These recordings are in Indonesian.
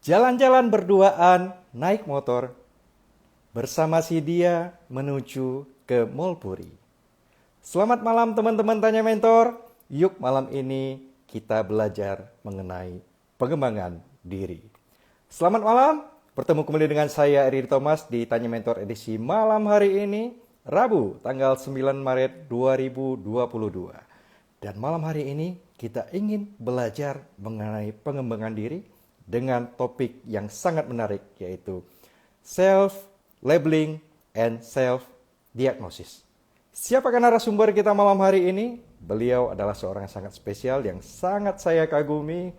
Jalan-jalan berduaan, naik motor, bersama si dia menuju ke Mall Puri. Selamat malam teman-teman Tanya Mentor. Yuk malam ini kita belajar mengenai pengembangan diri. Selamat malam, bertemu kembali dengan saya Eri Thomas di Tanya Mentor edisi malam hari ini, Rabu tanggal 9 Maret 2022. Dan malam hari ini kita ingin belajar mengenai pengembangan diri dengan topik yang sangat menarik, yaitu self-labeling and self-diagnosis. Siapakah narasumber kita malam hari ini? Beliau adalah seorang yang sangat spesial, yang sangat saya kagumi.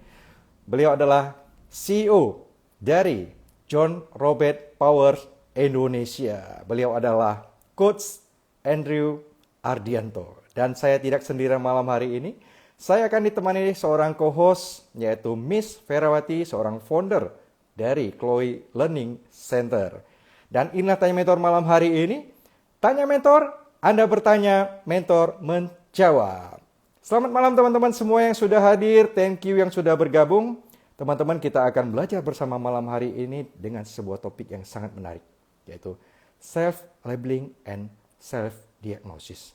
Beliau adalah CEO dari John Robert Powers Indonesia. Beliau adalah Coach Andrew Ardianto. Dan saya tidak sendirian malam hari ini. Saya akan ditemani seorang co-host, yaitu Miss Ferawati, seorang founder dari Chloe Learning Center. Dan inilah Tanya Mentor malam hari ini. Tanya Mentor, Anda bertanya, mentor menjawab. Selamat malam teman-teman semua yang sudah hadir. Thank you yang sudah bergabung. Teman-teman, kita akan belajar bersama malam hari ini dengan sebuah topik yang sangat menarik, yaitu self-labeling and self-diagnosis.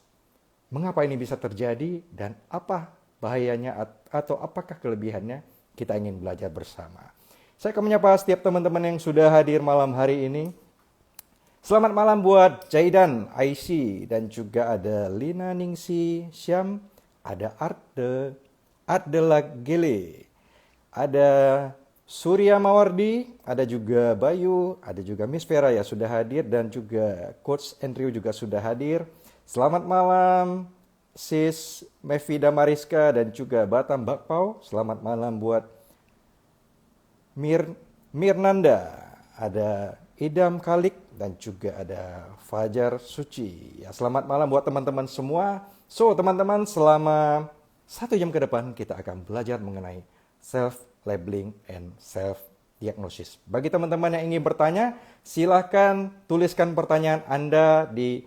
Mengapa ini bisa terjadi dan apa bahayanya atau apakah kelebihannya, kita ingin belajar bersama. Saya akan menyapa setiap teman-teman yang sudah hadir malam hari ini. Selamat malam buat Jaidan, Aisyah, dan juga ada Lina Ningsi Syam, ada Ardela Gele, ada Surya Mawardi, ada juga Bayu, ada juga Miss Vera ya sudah hadir, dan juga Coach Andrew juga sudah hadir. Selamat malam Sis Mevida Mariska dan juga Batam Bakpao. Selamat malam buat Mirnanda, ada Idam Kalik, dan juga ada Fajar Suci. Ya, selamat malam buat teman-teman semua. So, teman-teman, selama 1 jam ke depan kita akan belajar mengenai self-labeling and self-diagnosis. Bagi teman-teman yang ingin bertanya, silahkan tuliskan pertanyaan Anda di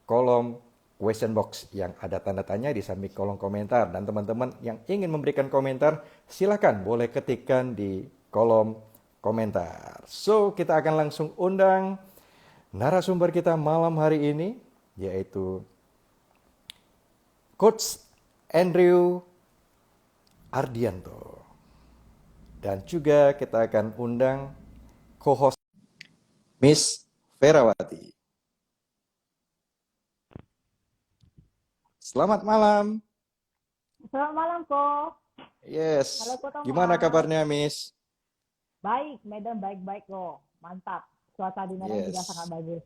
kolom question box yang ada tanda tanya di samping kolom komentar. Dan teman-teman yang ingin memberikan komentar, silakan boleh ketikkan di kolom komentar. So, kita akan langsung undang narasumber kita malam hari ini, yaitu Coach Andrew Ardianto. Dan juga kita akan undang co-host Miss Ferawati. Selamat malam. Selamat malam, Ko. Yes. Halo, Ko Thomas. Gimana kabarnya, Miss? Baik, Medan baik-baik, Ko. Mantap. Cuaca di Medan juga sangat bagus.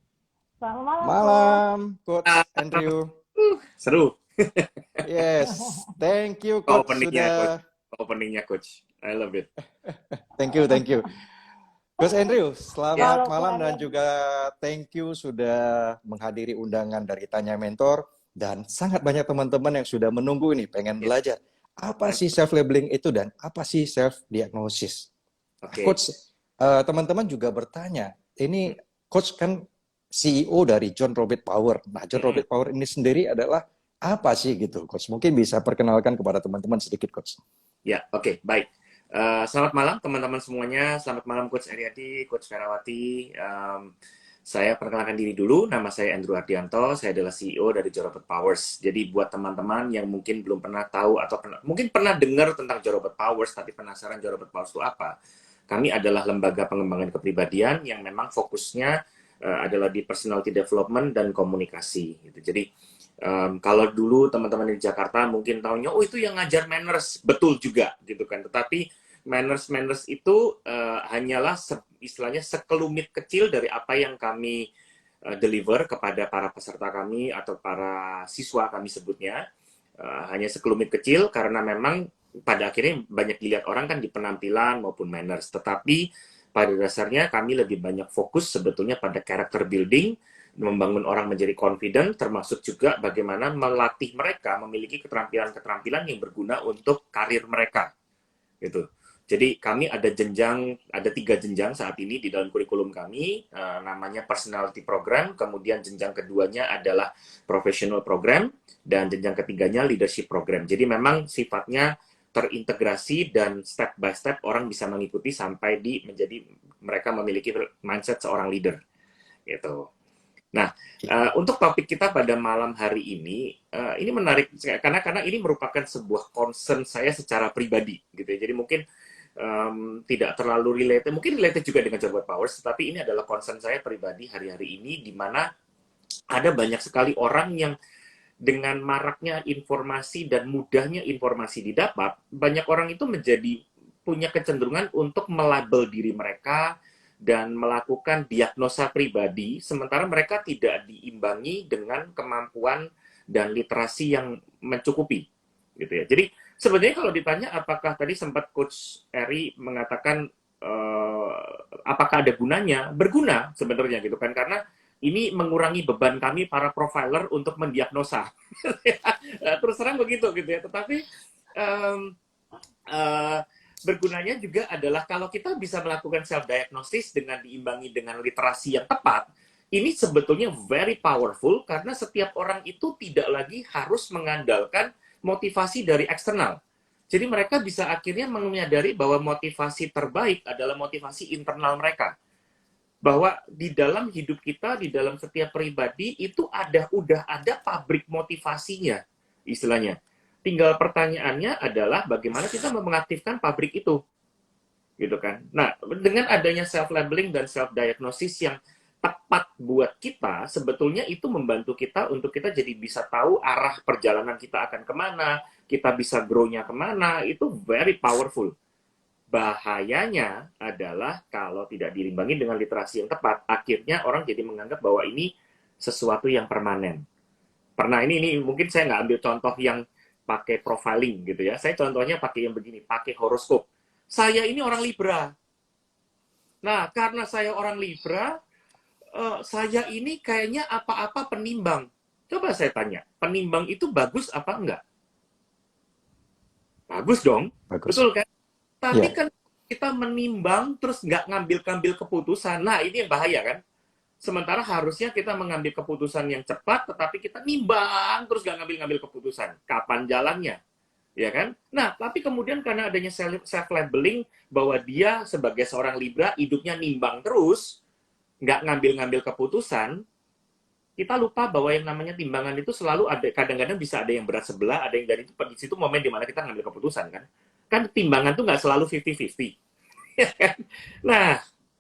Selamat malam, Malam, Coach Andrew. Seru. Yes. Thank you, Coach. Openingnya, Coach. I love it. Thank you. Coach Andrew, selamat Halo, malam Ko. dan juga thank you sudah menghadiri undangan dari Tanya Mentor. Dan sangat banyak teman-teman yang sudah menunggu ini, pengen belajar. Apa sih self-labeling itu dan apa sih self-diagnosis? Okay. Coach, teman-teman juga bertanya, ini Coach kan CEO dari John Robert Powers. Nah, John Robert Powers ini sendiri adalah apa sih gitu, Coach? Mungkin bisa perkenalkan kepada teman-teman sedikit, Coach. Ya, oke, baik. Selamat malam teman-teman semuanya. Selamat malam Coach Ariati, Coach Ferawati. Saya perkenalkan diri dulu, nama saya Andrew Ardianto, saya adalah CEO dari John Robert Powers. Jadi buat teman-teman yang mungkin belum pernah tahu atau mungkin pernah dengar tentang John Robert Powers, tapi penasaran John Robert Powers itu apa? Kami adalah lembaga pengembangan kepribadian yang memang fokusnya adalah di personality development dan komunikasi. Gitu. Jadi kalau dulu teman-teman di Jakarta mungkin tahunya, oh itu yang ngajar manners, betul juga gitu kan. Tetapi manners itu hanyalah istilahnya sekelumit kecil dari apa yang kami deliver kepada para peserta kami atau para siswa kami sebutnya. Hanya sekelumit kecil karena memang pada akhirnya banyak dilihat orang kan di penampilan maupun manners. Tetapi pada dasarnya kami lebih banyak fokus sebetulnya pada character building, membangun orang menjadi confident, termasuk juga bagaimana melatih mereka memiliki keterampilan-keterampilan yang berguna untuk karir mereka. Gitu. Jadi kami ada 3 jenjang saat ini di dalam kurikulum kami, namanya personality program, kemudian jenjang keduanya adalah professional program, dan jenjang ketiganya leadership program. Jadi memang sifatnya terintegrasi dan step by step orang bisa mengikuti sampai menjadi mereka memiliki mindset seorang leader gitu. Nah, untuk topik kita pada malam hari ini menarik karena ini merupakan sebuah concern saya secara pribadi gitu ya. Jadi mungkin tidak terlalu related, mungkin related juga dengan Jawa Powers, tapi ini adalah concern saya pribadi hari-hari ini, di mana ada banyak sekali orang yang dengan maraknya informasi dan mudahnya informasi didapat, banyak orang itu punya kecenderungan untuk melabel diri mereka dan melakukan diagnosa pribadi, sementara mereka tidak diimbangi dengan kemampuan dan literasi yang mencukupi, gitu ya. Jadi sebenarnya kalau ditanya apakah tadi sempat Coach Eri mengatakan apakah ada gunanya, berguna sebenarnya gitu kan, karena ini mengurangi beban kami para profiler untuk mendiagnosa. Terus terang begitu gitu ya. Tetapi bergunanya juga adalah kalau kita bisa melakukan self-diagnosis dengan diimbangi dengan literasi yang tepat, ini sebetulnya very powerful karena setiap orang itu tidak lagi harus mengandalkan motivasi dari eksternal. Jadi mereka bisa akhirnya menyadari bahwa motivasi terbaik adalah motivasi internal mereka. Bahwa di dalam hidup kita, di dalam setiap pribadi, itu udah ada pabrik motivasinya, istilahnya. Tinggal pertanyaannya adalah bagaimana kita mengaktifkan pabrik itu, gitu kan. Nah, dengan adanya self-labeling dan self-diagnosis yang tepat buat kita, sebetulnya itu membantu kita untuk kita jadi bisa tahu arah perjalanan kita akan kemana, kita bisa grow-nya kemana, itu very powerful. Bahayanya adalah kalau tidak diimbangi dengan literasi yang tepat, akhirnya orang jadi menganggap bahwa ini sesuatu yang permanen. Pernah ini mungkin saya nggak ambil contoh yang pakai profiling gitu ya. Saya contohnya pakai yang begini, pakai horoskop. Saya ini orang Libra. Nah, karena saya orang Libra, saya ini kayaknya apa-apa penimbang. Coba saya tanya, penimbang itu bagus apa enggak? Bagus dong. Bagus. Betul kan? Tapi Yeah. kan kita menimbang terus nggak ngambil keputusan. Nah, ini yang bahaya kan? Sementara harusnya kita mengambil keputusan yang cepat, tetapi kita nimbang terus nggak ngambil keputusan. Kapan jalannya? Ya kan? Nah, tapi kemudian karena adanya self-labeling bahwa dia sebagai seorang Libra, hidupnya nimbang terus, nggak ngambil keputusan, kita lupa bahwa yang namanya timbangan itu selalu ada, kadang-kadang bisa ada yang berat sebelah, ada yang dari itu, di situ momen dimana kita ngambil keputusan kan. Kan timbangan tuh nggak selalu 50-50. Ya kan? Nah,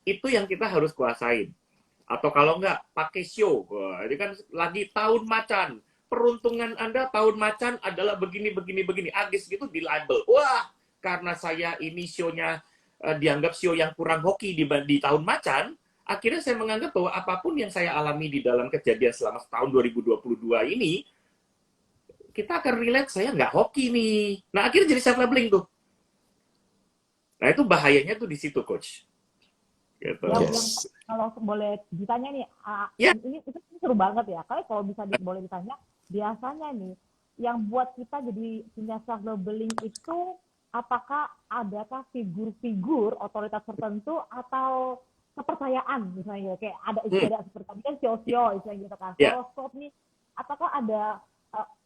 itu yang kita harus kuasain. Atau kalau nggak, pakai show. Wah, ini kan lagi tahun macan. Peruntungan Anda tahun macan adalah begini. Agis gitu di label. Wah, karena saya ini show-nya dianggap show yang kurang hoki di tahun macan, akhirnya saya menganggap bahwa apapun yang saya alami di dalam kejadian selama tahun 2022 ini, kita akan relate, saya nggak hoki nih. Nah, akhirnya jadi self-labeling tuh. Nah, itu bahayanya tuh di situ, Coach. Gitu. Yes. Kalau boleh ditanya nih, Ya. ini seru banget ya. Kalau bisa boleh ditanya, biasanya nih yang buat kita jadi punya self labeling itu, apakah adakah figur-figur otoritas tertentu atau kepercayaan misalnya, kayak ada istilah seperti tadi kan sio-sio misalnya gitu kan, horoskop nih, apakah ada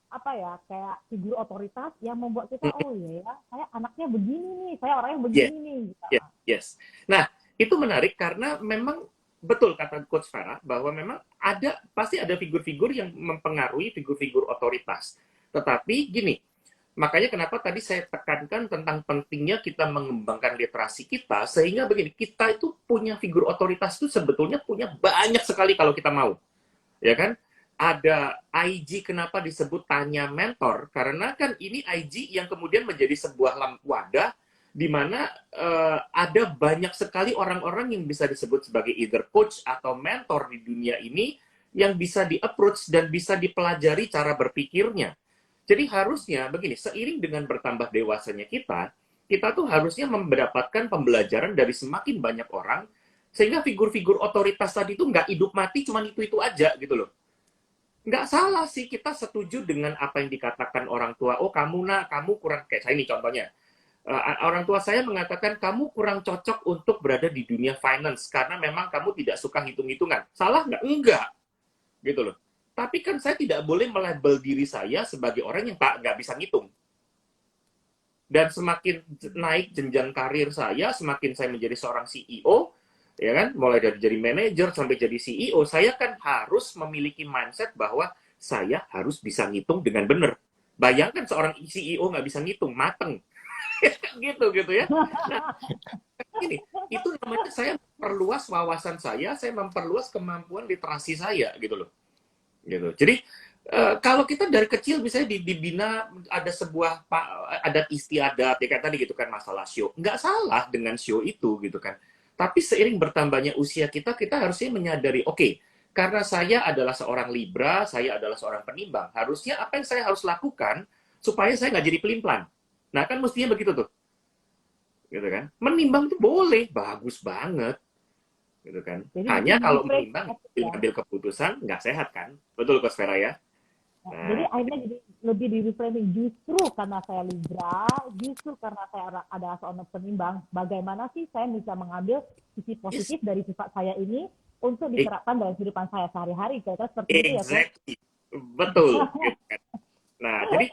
apa ya, kayak figur otoritas yang membuat kita oh iya ya, saya anaknya begini nih, saya orangnya begini nih gitu. Yes. Nah, itu menarik karena memang betul kata Coach Farah bahwa memang pasti ada figur-figur yang mempengaruhi figur-figur otoritas. Tetapi gini, makanya kenapa tadi saya tekankan tentang pentingnya kita mengembangkan literasi kita, sehingga begini, kita itu punya figur otoritas itu sebetulnya punya banyak sekali kalau kita mau. Ya kan? Ada IG, kenapa disebut Tanya Mentor? Karena kan ini IG yang kemudian menjadi sebuah wadah di mana ada banyak sekali orang-orang yang bisa disebut sebagai either coach atau mentor di dunia ini yang bisa di-approach dan bisa dipelajari cara berpikirnya. Jadi harusnya begini, seiring dengan bertambah dewasanya kita tuh harusnya mendapatkan pembelajaran dari semakin banyak orang, sehingga figur-figur otoritas tadi itu nggak hidup mati cuman itu aja gitu loh. Nggak salah sih, kita setuju dengan apa yang dikatakan orang tua. Oh, kamu kurang, kayak saya ini contohnya. Orang tua saya mengatakan, kamu kurang cocok untuk berada di dunia finance, karena memang kamu tidak suka hitung-hitungan. Salah nggak? Enggak. Gitu loh. Tapi kan saya tidak boleh melabel diri saya sebagai orang yang nggak bisa ngitung. Dan semakin naik jenjang karir saya, semakin saya menjadi seorang CEO, ya kan, mulai dari jadi manajer sampai jadi CEO, saya kan harus memiliki mindset bahwa saya harus bisa ngitung dengan benar. Bayangkan seorang CEO nggak bisa ngitung, mateng. gitu ya. Nah, ini itu namanya saya memperluas wawasan saya memperluas kemampuan literasi saya gitu loh. Gitu. Jadi kalau kita dari kecil misalnya dibina ada sebuah adat istiadat ya kayak tadi gitu kan masalah show, nggak salah dengan show itu gitu kan. Tapi seiring bertambahnya usia kita harusnya menyadari, oke, karena saya adalah seorang Libra, saya adalah seorang penimbang, harusnya apa yang saya harus lakukan supaya saya nggak jadi pelin-pelan. Nah kan mestinya begitu tuh, gitu kan. Menimbang itu boleh, bagus banget, gitu kan. Jadi Hanya kalau reframe menimbang ya. ambil keputusan nggak sehat kan, betul Coach Vera ya. Jadi akhirnya jadi lebih di reframing, justru karena saya Libra, justru karena saya adalah seorang penimbang, bagaimana sih saya bisa mengambil sisi positif dari sifat saya ini untuk diterapkan dalam kehidupan saya sehari-hari, kira-kira seperti itu ya, Coach? Exactly. Betul. Gitu kan. Nah, jadi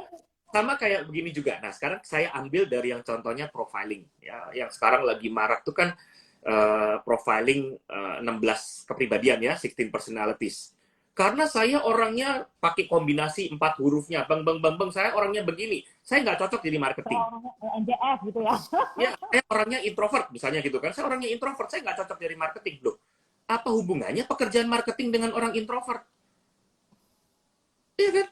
sama kayak begini juga. Nah, sekarang saya ambil dari yang contohnya profiling. Ya, yang sekarang lagi marak tuh kan profiling 16 kepribadian ya, 16 personalities. Karena saya orangnya pakai kombinasi 4 hurufnya, bang, saya orangnya begini. Saya nggak cocok jadi marketing. Saya orangnya NJF gitu ya. Ya, saya orangnya introvert, misalnya gitu kan. Saya orangnya introvert, saya nggak cocok jadi marketing. Loh, apa hubungannya pekerjaan marketing dengan orang introvert? Iya kan?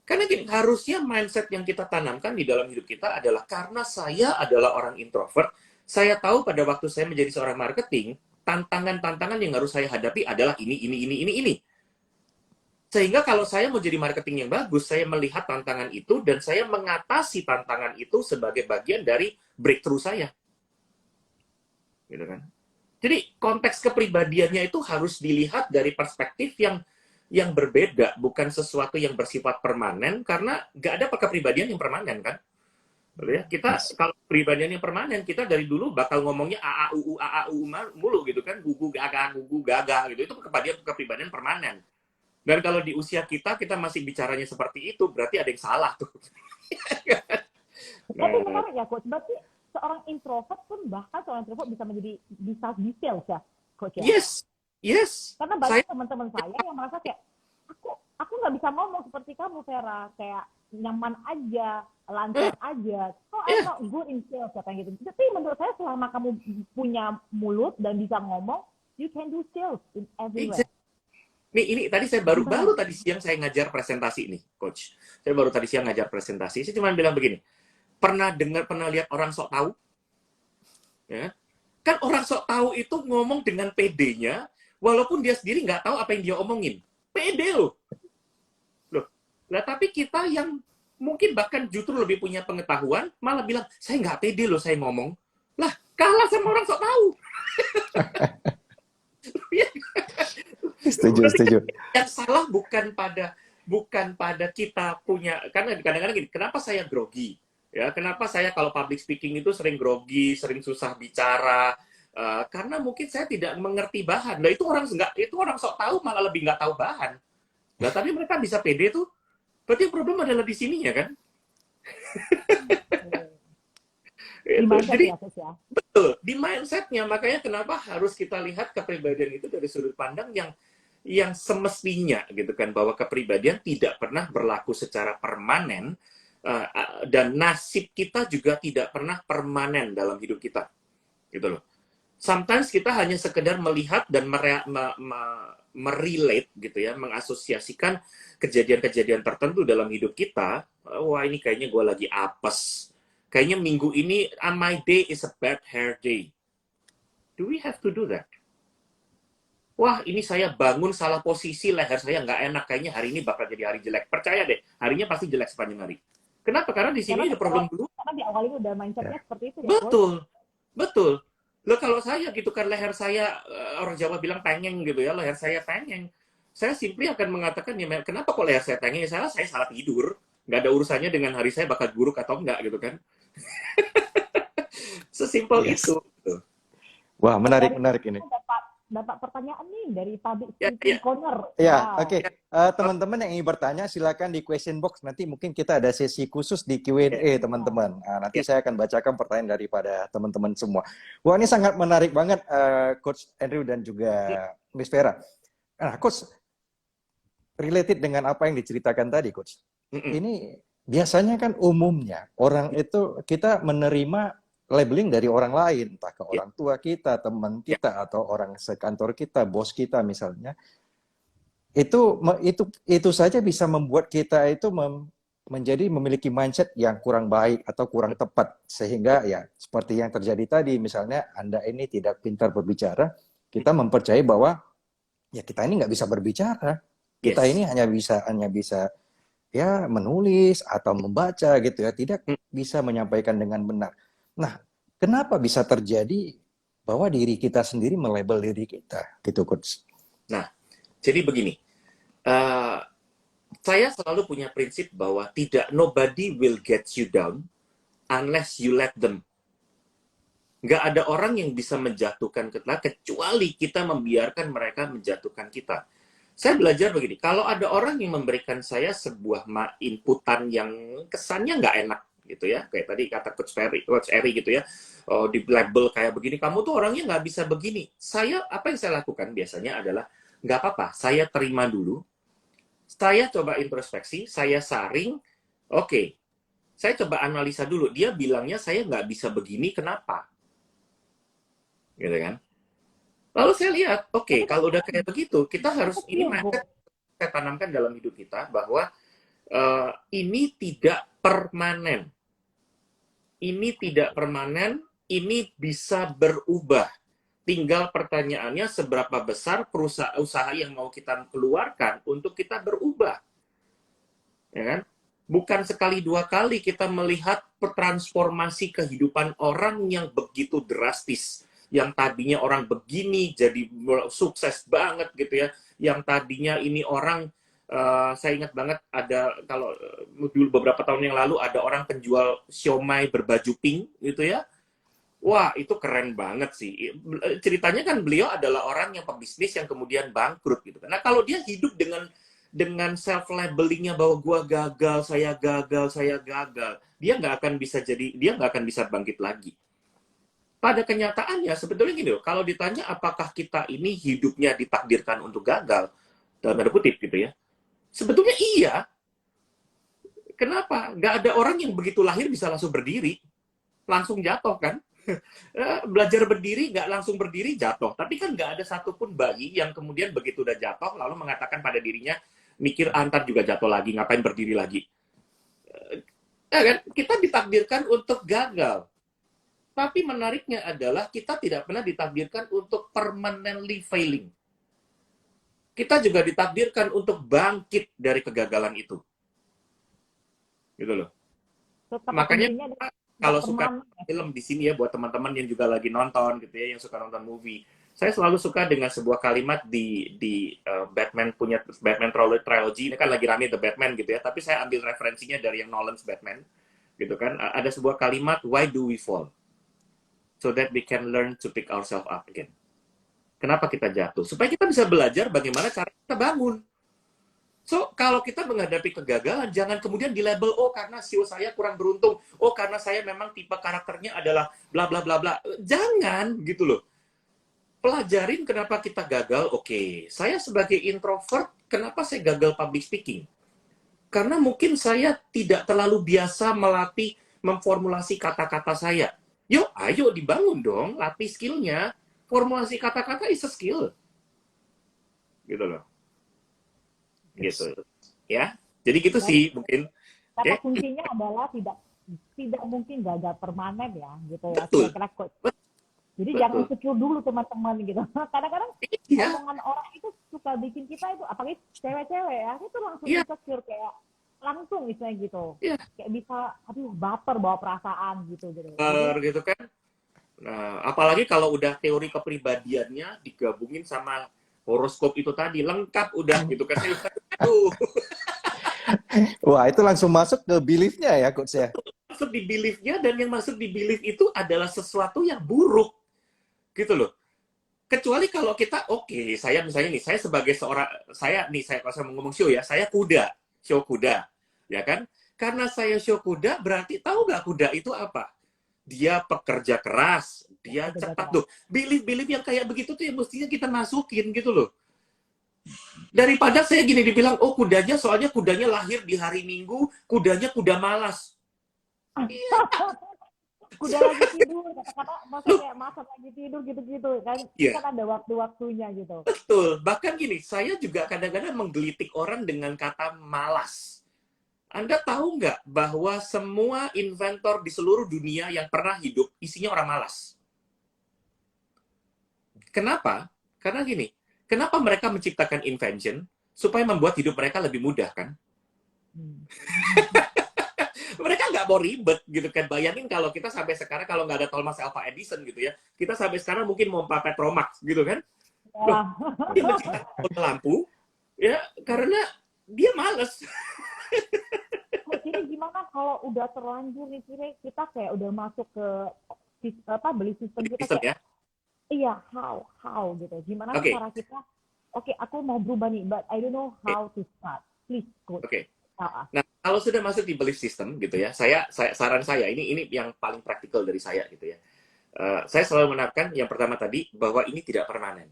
Karena gini, harusnya mindset yang kita tanamkan di dalam hidup kita adalah karena saya adalah orang introvert, saya tahu pada waktu saya menjadi seorang marketing, tantangan-tantangan yang harus saya hadapi adalah ini. Sehingga kalau saya mau jadi marketing yang bagus, saya melihat tantangan itu dan saya mengatasi tantangan itu sebagai bagian dari breakthrough saya. Gitu kan? Jadi konteks kepribadiannya itu harus dilihat dari perspektif yang berbeda, bukan sesuatu yang bersifat permanen, karena nggak ada kepribadian yang permanen kan. Ya, kita kalau kepribadian yang permanen, kita dari dulu bakal ngomongnya AAUU mulu gitu kan, gugu gaga gitu. Itu kepribadian permanen. Dan kalau di usia kita masih bicaranya seperti itu, berarti ada yang salah tuh. Tapi menarik ya, Coach. Berarti seorang introvert pun, bahkan seorang introvert bisa di sales ya, Coach ya? Yes. Karena banyak teman-teman saya yang merasa kayak, aku nggak bisa ngomong seperti kamu, Vera. Kayak nyaman aja, lancar aja. So, I'm not good in sales, kayak gitu. Tapi menurut saya selama kamu punya mulut dan bisa ngomong, you can do sales in everywhere. Exactly. Ini tadi saya baru tadi siang saya ngajar presentasi nih, Coach. Saya baru tadi siang ngajar presentasi. Saya cuma bilang begini, pernah lihat orang sok tahu? Ya. Kan orang sok tahu itu ngomong dengan PD-nya, walaupun dia sendiri nggak tahu apa yang dia omongin. Pede loh. Nah, tapi kita yang mungkin bahkan justru lebih punya pengetahuan, malah bilang, saya nggak pede loh saya ngomong. Lah, kalah sama orang sok tahu. Setuju. Yang salah bukan pada kita punya, karena kadang-kadang gini, kenapa saya grogi? Ya, kenapa saya kalau public speaking itu sering grogi, sering susah bicara? Karena mungkin saya tidak mengerti bahan. Nah, itu orang sok tahu malah lebih nggak tahu bahan. Nah, tapi mereka bisa pede tuh. Berarti problem adalah di sininya kan? Di mindset Jadi, ya, Coach ya? betul, di mindsetnya. Makanya kenapa harus kita lihat kepribadian itu dari sudut pandang yang semestinya gitu kan, bahwa kepribadian tidak pernah berlaku secara permanen, dan nasib kita juga tidak pernah permanen dalam hidup kita, gitu loh. Sometimes kita hanya sekedar melihat dan merelate gitu ya, mengasosiasikan kejadian-kejadian tertentu dalam hidup kita. Wah, ini kayaknya gue lagi apes. Kayaknya minggu ini, my day is a bad hair day. Do we have to do that? Wah, ini saya bangun salah posisi, leher saya nggak enak. Kayaknya hari ini bakal jadi hari jelek. Percaya deh, harinya pasti jelek sepanjang hari. Kenapa? Karena di sini ada problem dulu. Karena di awal itu udah mindsetnya seperti itu ya, Betul. Loh, kalau saya gitu kan, leher saya, orang Jawa bilang tengeng gitu ya, leher saya tengeng. Saya simply akan mengatakan, ya kenapa kok leher saya tengeng? Saya salah tidur. Nggak ada urusannya dengan hari saya bakal buruk atau enggak gitu kan. Sesimpel itu. Wah, menarik ini. dapat pertanyaan nih dari Public Ya, Speaking ya. Corner. Ya, Wow. oke. Teman-teman yang ingin bertanya, silakan di question box. Nanti mungkin kita ada sesi khusus di Q&A, teman-teman. Nanti saya akan bacakan pertanyaan daripada teman-teman semua. Wah, ini sangat menarik banget, Coach Andrew dan juga Miss Vera. Nah, Coach, related dengan apa yang diceritakan tadi, Coach. Mm-mm. Ini biasanya kan umumnya orang itu kita menerima labeling dari orang lain, entah ke orang tua kita, teman kita, atau orang sekantor kita, bos kita misalnya. Itu saja bisa membuat kita itu menjadi memiliki mindset yang kurang baik atau kurang tepat, sehingga ya seperti yang terjadi tadi, misalnya Anda ini tidak pintar berbicara, kita mempercayai bahwa ya kita ini nggak bisa berbicara, kita Yes. ini hanya bisa ya menulis atau membaca gitu ya, tidak bisa menyampaikan dengan benar. Nah, kenapa bisa terjadi bahwa diri kita sendiri melabel diri kita gitu, Coach? Nah, jadi begini, saya selalu punya prinsip bahwa nobody will get you down unless you let them. Nggak ada orang yang bisa menjatuhkan kita kecuali kita membiarkan mereka menjatuhkan kita. Saya belajar begini, kalau ada orang yang memberikan saya sebuah inputan yang kesannya nggak enak gitu ya, kayak tadi kata Coach Eri gitu ya, di label kayak begini, kamu tuh orangnya nggak bisa begini. Apa yang saya lakukan biasanya adalah, nggak apa-apa, saya terima dulu, saya coba introspeksi, saya saring, oke, saya coba analisa dulu, dia bilangnya saya nggak bisa begini, kenapa? Gitu kan? Lalu saya lihat, oke, kalau udah kayak begitu, kita harus, ini mindset saya tanamkan dalam hidup kita, bahwa ini tidak permanen. Ini tidak permanen, ini bisa berubah. Tinggal pertanyaannya seberapa besar usaha yang mau kita keluarkan untuk kita berubah. Ya kan? Bukan sekali dua kali kita melihat transformasi kehidupan orang yang begitu drastis. Yang tadinya orang begini jadi sukses banget gitu ya. Yang tadinya ini orang, saya ingat banget ada, kalau dulu beberapa tahun yang lalu ada orang penjual siomay berbaju pink gitu ya. Wah, itu keren banget sih. Ceritanya kan beliau adalah orang yang pebisnis yang kemudian bangkrut gitu. Nah, kalau dia hidup dengan self labelingnya bahwa gua gagal, saya gagal, dia nggak akan bisa bangkit lagi. Pada kenyataannya sebetulnya gini loh, kalau ditanya apakah kita ini hidupnya ditakdirkan untuk gagal, dalam tanda kutip gitu ya, sebetulnya iya. Kenapa? Nggak ada orang yang begitu lahir bisa langsung berdiri, langsung jatuh kan? Belajar berdiri, nggak langsung berdiri, jatuh. Tapi kan nggak ada satupun bayi yang kemudian begitu udah jatuh, lalu mengatakan pada dirinya, mikir, antar juga jatuh lagi, ngapain berdiri lagi. Kan? Kita ditakdirkan untuk gagal. Tapi menariknya adalah kita tidak pernah ditakdirkan untuk permanently failing. Kita juga ditakdirkan untuk bangkit dari kegagalan itu. Gitu loh. Makanya kalau suka film di sini ya, buat teman-teman yang juga lagi nonton gitu ya, yang suka nonton movie, saya selalu suka dengan sebuah kalimat di Batman punya Batman Trilogy, ini kan lagi rame The Batman gitu ya, tapi saya ambil referensinya dari yang Nolan's Batman gitu kan. Ada sebuah kalimat, why do we fall? So that we can learn to pick ourselves up again. Kenapa kita jatuh? Supaya kita bisa belajar bagaimana cara kita bangun. So, kalau kita menghadapi kegagalan, jangan kemudian dilabel, oh karena CEO saya kurang beruntung, oh karena saya memang tipe karakternya adalah bla bla bla bla. Jangan, gitu loh. Pelajarin kenapa kita gagal. Oke, saya sebagai introvert, kenapa saya gagal public speaking? Karena mungkin saya tidak terlalu biasa melatih memformulasi kata-kata saya. Yuk, ayo dibangun dong, latih skillnya. Formulasi kata-kata is a skill. Gitu loh. Gitu ya, jadi gitu sih mungkin. Kata kuncinya adalah tidak mungkin gagal permanen ya, gitu ya. Betul. Jadi jangan insecure dulu teman-teman gitu. Kadang-kadang omongan orang itu suka bikin kita itu, apalagi cewek-cewek ya, itu langsung insecure, kayak langsung misalnya gitu, kayak bisa aduh baper bawa perasaan gitu. Gitu kan. Nah, apalagi kalau udah teori kepribadiannya digabungin sama horoskop itu tadi, lengkap udah gitu kan. Wah, itu langsung masuk ke belief-nya ya, Coach ya? Masuk di belief-nya, dan yang masuk di belief itu adalah sesuatu yang buruk. Gitu loh. Kecuali kalau kita, oke, saya misalnya nih, saya sebagai seorang, saya kalau saya mau ngomong show ya, saya kuda, show kuda, ya kan? Karena saya show kuda, berarti tahu nggak kuda itu apa? Dia pekerja keras, dia cepat tuh. Belief-belief yang kayak begitu tuh yang mestinya kita masukin gitu loh. Daripada saya gini dibilang, oh kudanya, soalnya kudanya lahir di hari Minggu, kudanya kuda malas. Kuda lagi tidur, kata-kata masa Loh, kayak masa lagi tidur gitu-gitu kan, iya, kan ada waktu-waktunya gitu. betul. Bahkan gini, saya juga kadang-kadang menggelitik orang dengan kata malas. Anda tahu nggak bahwa semua inventor di seluruh dunia yang pernah hidup isinya orang malas? Kenapa? Karena gini, kenapa mereka menciptakan invention supaya membuat hidup mereka lebih mudah kan? Hmm. Mereka nggak mau ribet gitu kan. Bayangin kalau kita sampai sekarang kalau nggak ada Thomas Alva Edison gitu ya, kita sampai sekarang mungkin mau pakai Petromax gitu kan. Loh, Ya. dia menciptakan lampu ya karena dia males. Jadi gimana kalau udah terlanjur nih Cire, kita kayak udah masuk ke beli sistem kita Sistem kayak ya. iya how gitu. Gimana Oke, cara kita? Oke, aku mau berubah nih, but I don't know oke, how to start. Please, coach. oke. Ah, ah. Nah, kalau sudah masuk di belief system gitu ya, saya saran saya ini yang paling praktikal dari saya gitu ya. Saya selalu menerapkan yang pertama tadi bahwa ini tidak permanen,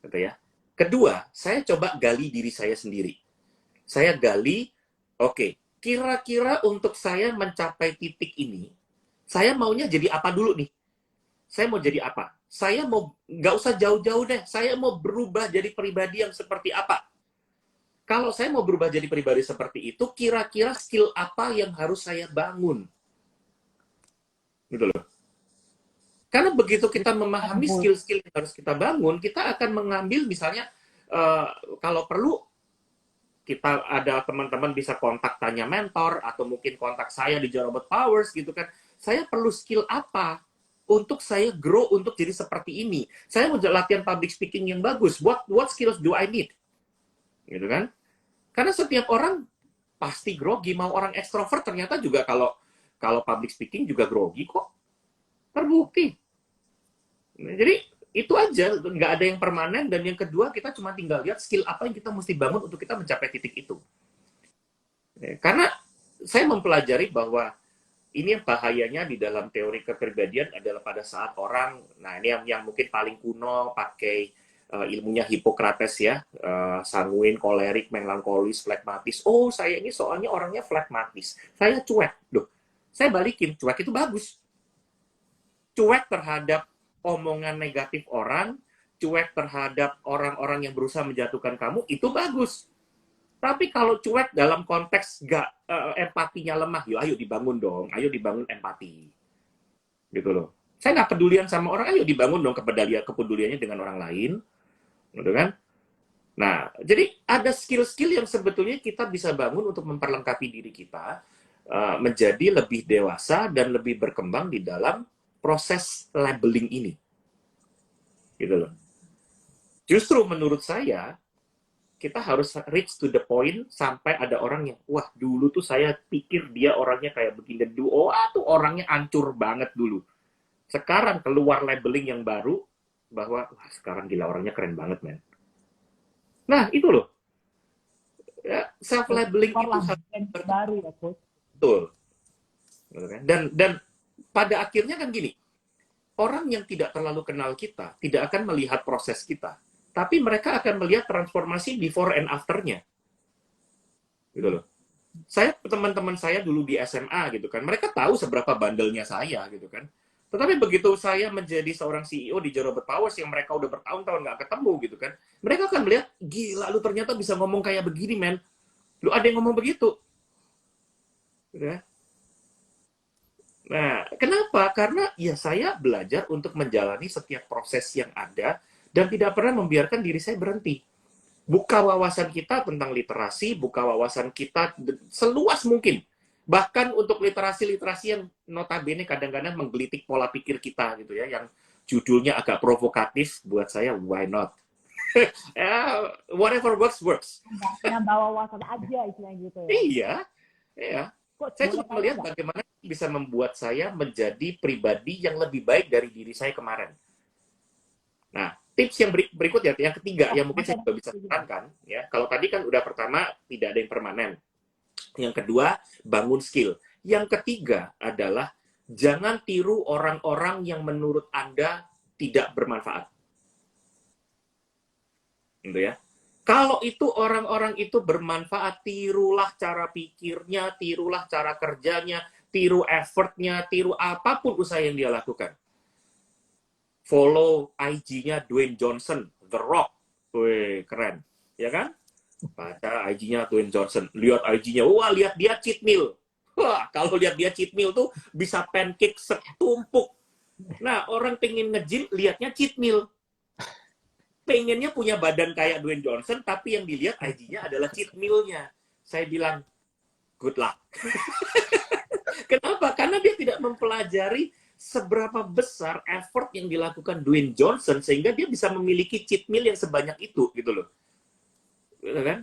gitu ya. Kedua, saya coba gali diri saya sendiri. Saya gali, oke, kira-kira untuk saya mencapai titik ini, saya maunya jadi apa dulu nih? Saya mau jadi apa? Saya mau nggak usah jauh-jauh deh. Saya mau berubah jadi pribadi yang seperti apa? Kalau saya mau berubah jadi pribadi seperti itu, kira-kira skill apa yang harus saya bangun? Gitu loh. Karena begitu kita memahami skill-skill yang harus kita bangun, kita akan mengambil misalnya eh, kalau perlu kita ada teman-teman bisa kontak tanya mentor atau mungkin kontak saya di Jorobot Powers gitu kan. Saya perlu skill apa untuk saya grow untuk jadi seperti ini? Saya mau latihan public speaking yang bagus. What skills do I need? Gitu kan? Karena setiap orang pasti grogi. Mau orang ekstrovert ternyata juga kalau kalau public speaking juga grogi kok. Terbukti. Nah, jadi itu aja, nggak ada yang permanen. Dan yang kedua, kita cuma tinggal lihat skill apa yang kita mesti bangun untuk kita mencapai titik itu. Karena saya mempelajari bahwa ini yang bahayanya di dalam teori kepribadian adalah pada saat orang, nah ini yang mungkin paling kuno pakai ilmunya Hippocrates ya, sanguin, kolerik, melankolis, flekmatis. Oh, saya ini soalnya orangnya flekmatis. Saya cuek. Duh, saya balikin, cuek itu bagus. Cuek terhadap omongan negatif orang, cuek terhadap orang-orang yang berusaha menjatuhkan kamu, itu bagus. Tapi kalau cuek dalam konteks gak empatinya lemah, yuk ayo dibangun dong, ayo dibangun empati. Gitu loh. Saya nggak pedulian sama orang, ayo dibangun dong kepeduliannya dengan orang lain. Gitu kan? Nah, jadi ada skill-skill yang sebetulnya kita bisa bangun untuk memperlengkapi diri kita menjadi lebih dewasa dan lebih berkembang di dalam proses labeling ini. Gitu loh. Justru menurut saya, kita harus reach to the point sampai ada orang yang, wah dulu tuh saya pikir dia orangnya kayak begini dulu, oh tuh orangnya hancur banget dulu. Sekarang keluar labeling yang baru, bahwa wah sekarang gila orangnya keren banget men. Nah itu loh, ya, self labeling itu harus baru ya, coach. betul. Dan pada akhirnya kan gini, orang yang tidak terlalu kenal kita tidak akan melihat proses kita, tapi mereka akan melihat transformasi before and after-nya. Gitu loh. Saya teman-teman saya dulu di SMA gitu kan, mereka tahu seberapa bandelnya saya gitu kan. Tetapi begitu saya menjadi seorang CEO di Jorobet Powers yang mereka udah bertahun-tahun nggak ketemu gitu kan, mereka akan melihat, gila lu ternyata bisa ngomong kayak begini men, lu ada yang ngomong begitu. Gitu kan? Nah, kenapa? Karena ya saya belajar untuk menjalani setiap proses yang ada dan tidak pernah membiarkan diri saya berhenti. Buka wawasan kita tentang literasi, buka wawasan kita seluas mungkin. Bahkan untuk literasi-literasi yang notabene kadang-kadang menggelitik pola pikir kita gitu ya, yang judulnya agak provokatif buat saya, why not? Whatever works. Nambah wawasan aja istilahnya gitu ya. Iya, iya. Coach, Saya boleh cuma tanya melihat nggak? bagaimana bisa membuat saya menjadi pribadi yang lebih baik dari diri saya kemarin. Nah, tips yang berikutnya, yang ketiga, Oh, yang mungkin masih saya ada juga bisa lagi. sarankan, ya. Kalau tadi kan udah pertama, tidak ada yang permanen. Yang kedua, bangun skill. Yang ketiga adalah jangan tiru orang-orang yang menurut Anda tidak bermanfaat. Gitu ya. Kalau itu orang-orang itu bermanfaat, tirulah cara pikirnya, tirulah cara kerjanya, tiru effortnya, tiru apapun usaha yang dia lakukan. Follow IG-nya Dwayne Johnson, The Rock. Wih, keren. Ya kan? Baca IG-nya Dwayne Johnson. Lihat IG-nya, wah lihat dia cheat meal. Wah, kalau lihat dia cheat meal tuh bisa pancake setumpuk. Nah, orang pengen nge-gym, lihatnya cheat meal. Pengennya punya badan kayak Dwayne Johnson, tapi yang dilihat IG-nya adalah cheat meal-nya. Saya bilang, good luck. Kenapa? Karena dia tidak mempelajari seberapa besar effort yang dilakukan Dwayne Johnson sehingga dia bisa memiliki cheat meal yang sebanyak itu, gitu loh. Gitu kan?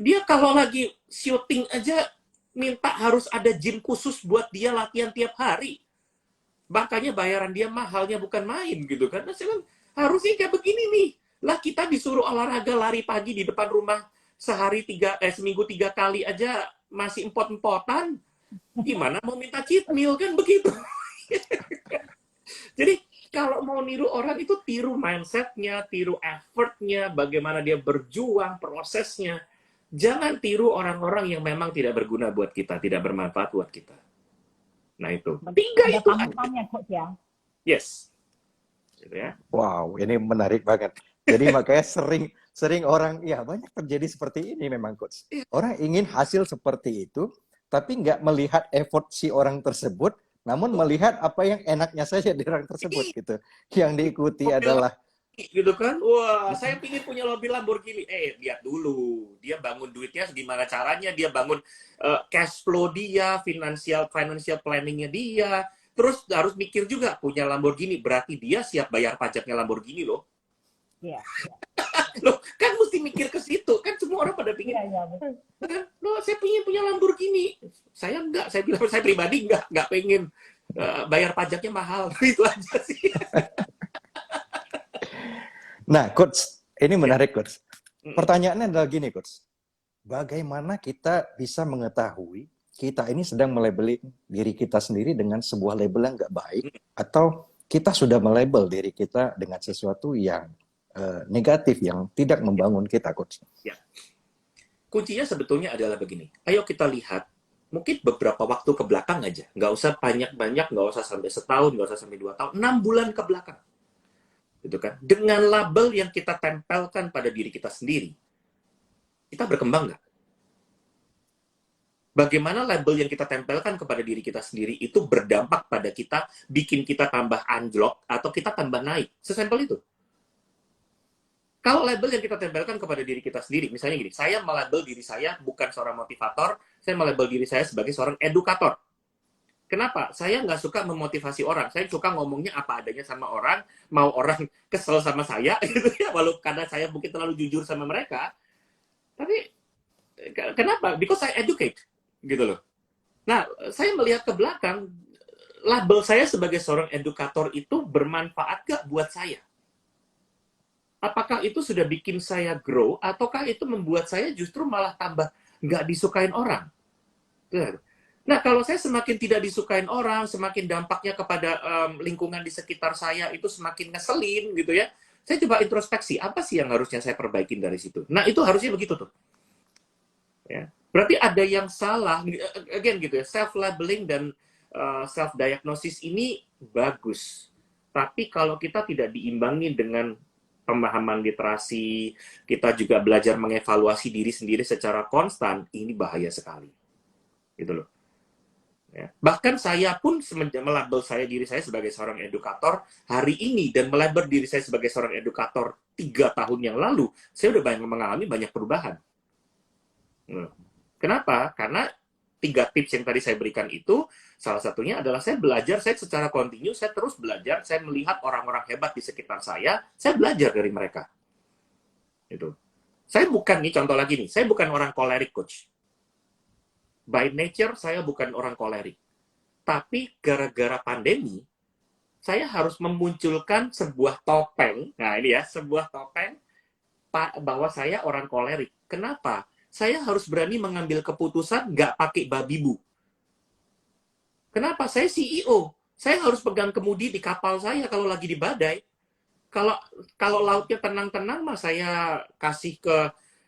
Dia kalau lagi syuting aja minta harus ada gym khusus buat dia latihan tiap hari. Makanya bayaran dia mahalnya bukan main gitu kan. Nah, saya bilang, harusnya kayak begini nih. Lah kita disuruh olahraga lari pagi di depan rumah seminggu 3 kali aja masih empot-empotan. Gimana mau minta cheat meal kan begitu. Jadi kalau mau niru orang itu tiru mindsetnya, tiru effortnya, bagaimana dia berjuang, prosesnya. Jangan tiru orang-orang yang memang tidak berguna buat kita, tidak bermanfaat buat kita. Nah itu. Tiga Ada itu aja. panutannya, Coach ya. Yes. Gitu ya. Wow, ini menarik banget. Jadi makanya sering orang, ya banyak terjadi seperti ini memang coach. Orang ingin hasil seperti itu, tapi nggak melihat effort si orang tersebut, namun melihat apa yang enaknya saja di orang tersebut gitu. Yang diikuti Mobil adalah gitu kan. Wah, saya pingin punya mobil Lamborghini. Lihat dulu. Dia bangun duitnya gimana caranya, dia bangun cash flow dia, financial planningnya dia. Terus harus mikir juga punya Lamborghini, berarti dia siap bayar pajaknya Lamborghini loh. Iya. Loh, kan mesti mikir ke situ. Kan semua orang pada pingin, Iya, betul. loh saya pingin punya Lamborghini. Saya enggak, saya bilang saya pribadi enggak pengen bayar pajaknya mahal. Itu aja sih. Nah, coach, ini Ya. menarik coach. Pertanyaannya adalah gini coach. Bagaimana kita bisa mengetahui kita ini sedang melabeli diri kita sendiri dengan sebuah label yang nggak baik, atau kita sudah melabel diri kita dengan sesuatu yang negatif, yang tidak membangun kita, coach? Ya. Kuncinya sebetulnya adalah begini. Ayo kita lihat, mungkin beberapa waktu ke belakang aja. Nggak usah banyak-banyak, nggak usah sampai setahun, nggak usah sampai 2 tahun. 6 bulan ke belakang. Gitu kan? Dengan label yang kita tempelkan pada diri kita sendiri, kita berkembang nggak? Bagaimana label yang kita tempelkan kepada diri kita sendiri itu berdampak pada kita, bikin kita tambah anjlok, atau kita tambah naik. Sesimpel itu. Kalau label yang kita tempelkan kepada diri kita sendiri, misalnya gini, saya melabel diri saya bukan seorang motivator, saya melabel diri saya sebagai seorang edukator. Kenapa? Saya nggak suka memotivasi orang. Saya suka ngomongnya apa adanya sama orang, mau orang kesel sama saya, gitu ya, walaupun karena saya mungkin terlalu jujur sama mereka. Tapi kenapa? Because I educate, gitu loh. Nah, saya melihat ke belakang, label saya sebagai seorang edukator itu bermanfaat gak buat saya? Apakah itu sudah bikin saya grow, ataukah itu membuat saya justru malah tambah nggak disukain orang? Nah, kalau saya semakin tidak disukain orang, semakin dampaknya kepada lingkungan di sekitar saya itu semakin ngeselin gitu ya, saya coba introspeksi, apa sih yang harusnya saya perbaikin dari situ? Nah, itu harusnya begitu tuh. Ya. Berarti ada yang salah, again gitu ya, self-labeling dan self-diagnosis ini bagus. Tapi kalau kita tidak diimbangi dengan pemahaman literasi, kita juga belajar mengevaluasi diri sendiri secara konstan, ini bahaya sekali. Gitu loh. Ya. Bahkan saya pun melabel diri saya sebagai seorang edukator hari ini dan melabel diri saya sebagai seorang edukator 3 tahun yang lalu, saya udah mengalami banyak perubahan. Kenapa? Karena 3 tips yang tadi saya berikan itu, salah satunya adalah saya belajar, saya secara kontinu, saya terus belajar, saya melihat orang-orang hebat di sekitar saya belajar dari mereka. Itu. Saya bukan, nih contoh lagi nih, saya bukan orang kolerik, coach. By nature, saya bukan orang kolerik. Tapi gara-gara pandemi, saya harus memunculkan sebuah topeng. Nah, ini ya, sebuah topeng bahwa saya orang kolerik. Kenapa? Saya harus berani mengambil keputusan nggak pakai babi bu. Kenapa? Saya CEO. Saya harus pegang kemudi di kapal saya kalau lagi di badai. Kalau kalau lautnya tenang-tenang mah saya kasih ke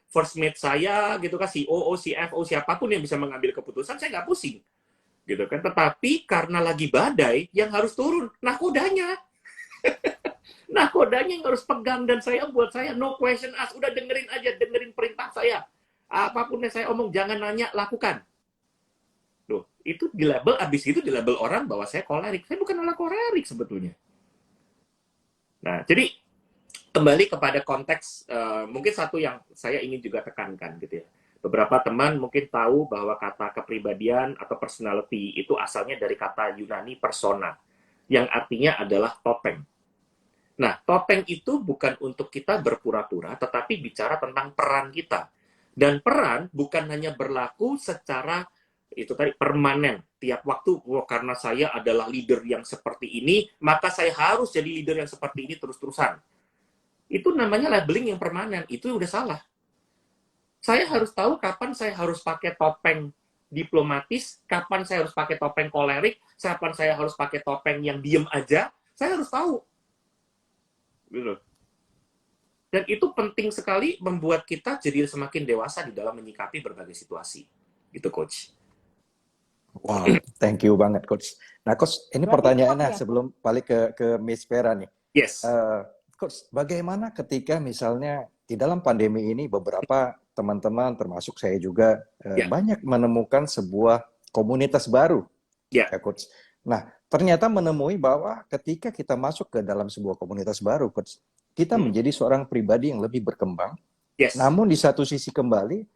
first mate saya gitu kan, COO, CFO, siapapun yang bisa mengambil keputusan, saya nggak pusing. Gitu kan. Tetapi karena lagi badai, yang harus turun nakodanya. Nakodanya yang harus pegang, dan buat saya no question ask, udah dengerin aja, dengerin perintah saya. Apapun yang saya omong jangan nanya, lakukan. Loh, itu di label, abis itu di label orang bahwa saya kolerik. Saya bukan orang kolerik sebetulnya. Nah, jadi kembali kepada konteks, mungkin satu yang saya ingin juga tekankan gitu ya. Beberapa teman mungkin tahu bahwa kata kepribadian atau personality itu asalnya dari kata Yunani persona, yang artinya adalah topeng. Nah, topeng itu bukan untuk kita berpura-pura, tetapi bicara tentang peran kita. Dan peran bukan hanya berlaku secara itu tadi permanen. Tiap waktu, karena saya adalah leader yang seperti ini, maka saya harus jadi leader yang seperti ini terus-terusan. Itu namanya labeling yang permanen. Itu udah salah. Saya harus tahu kapan saya harus pakai topeng diplomatis, kapan saya harus pakai topeng kolerik, kapan saya harus pakai topeng yang diem aja. Saya harus tahu. Gitu. Dan itu penting sekali membuat kita jadi semakin dewasa di dalam menyikapi berbagai situasi. Gitu, Coach. Wow, thank you banget, Coach. Nah, Coach, ini Berarti pertanyaannya kuat ya? sebelum balik ke Miss Vera nih. Yes. Coach, bagaimana ketika misalnya di dalam pandemi ini beberapa teman-teman, termasuk saya juga, Ya. banyak menemukan sebuah komunitas baru, Ya. ya, Coach. Nah, ternyata menemui bahwa ketika kita masuk ke dalam sebuah komunitas baru, Coach, kita menjadi seorang pribadi yang lebih berkembang. Yes. Namun di satu sisi kembali,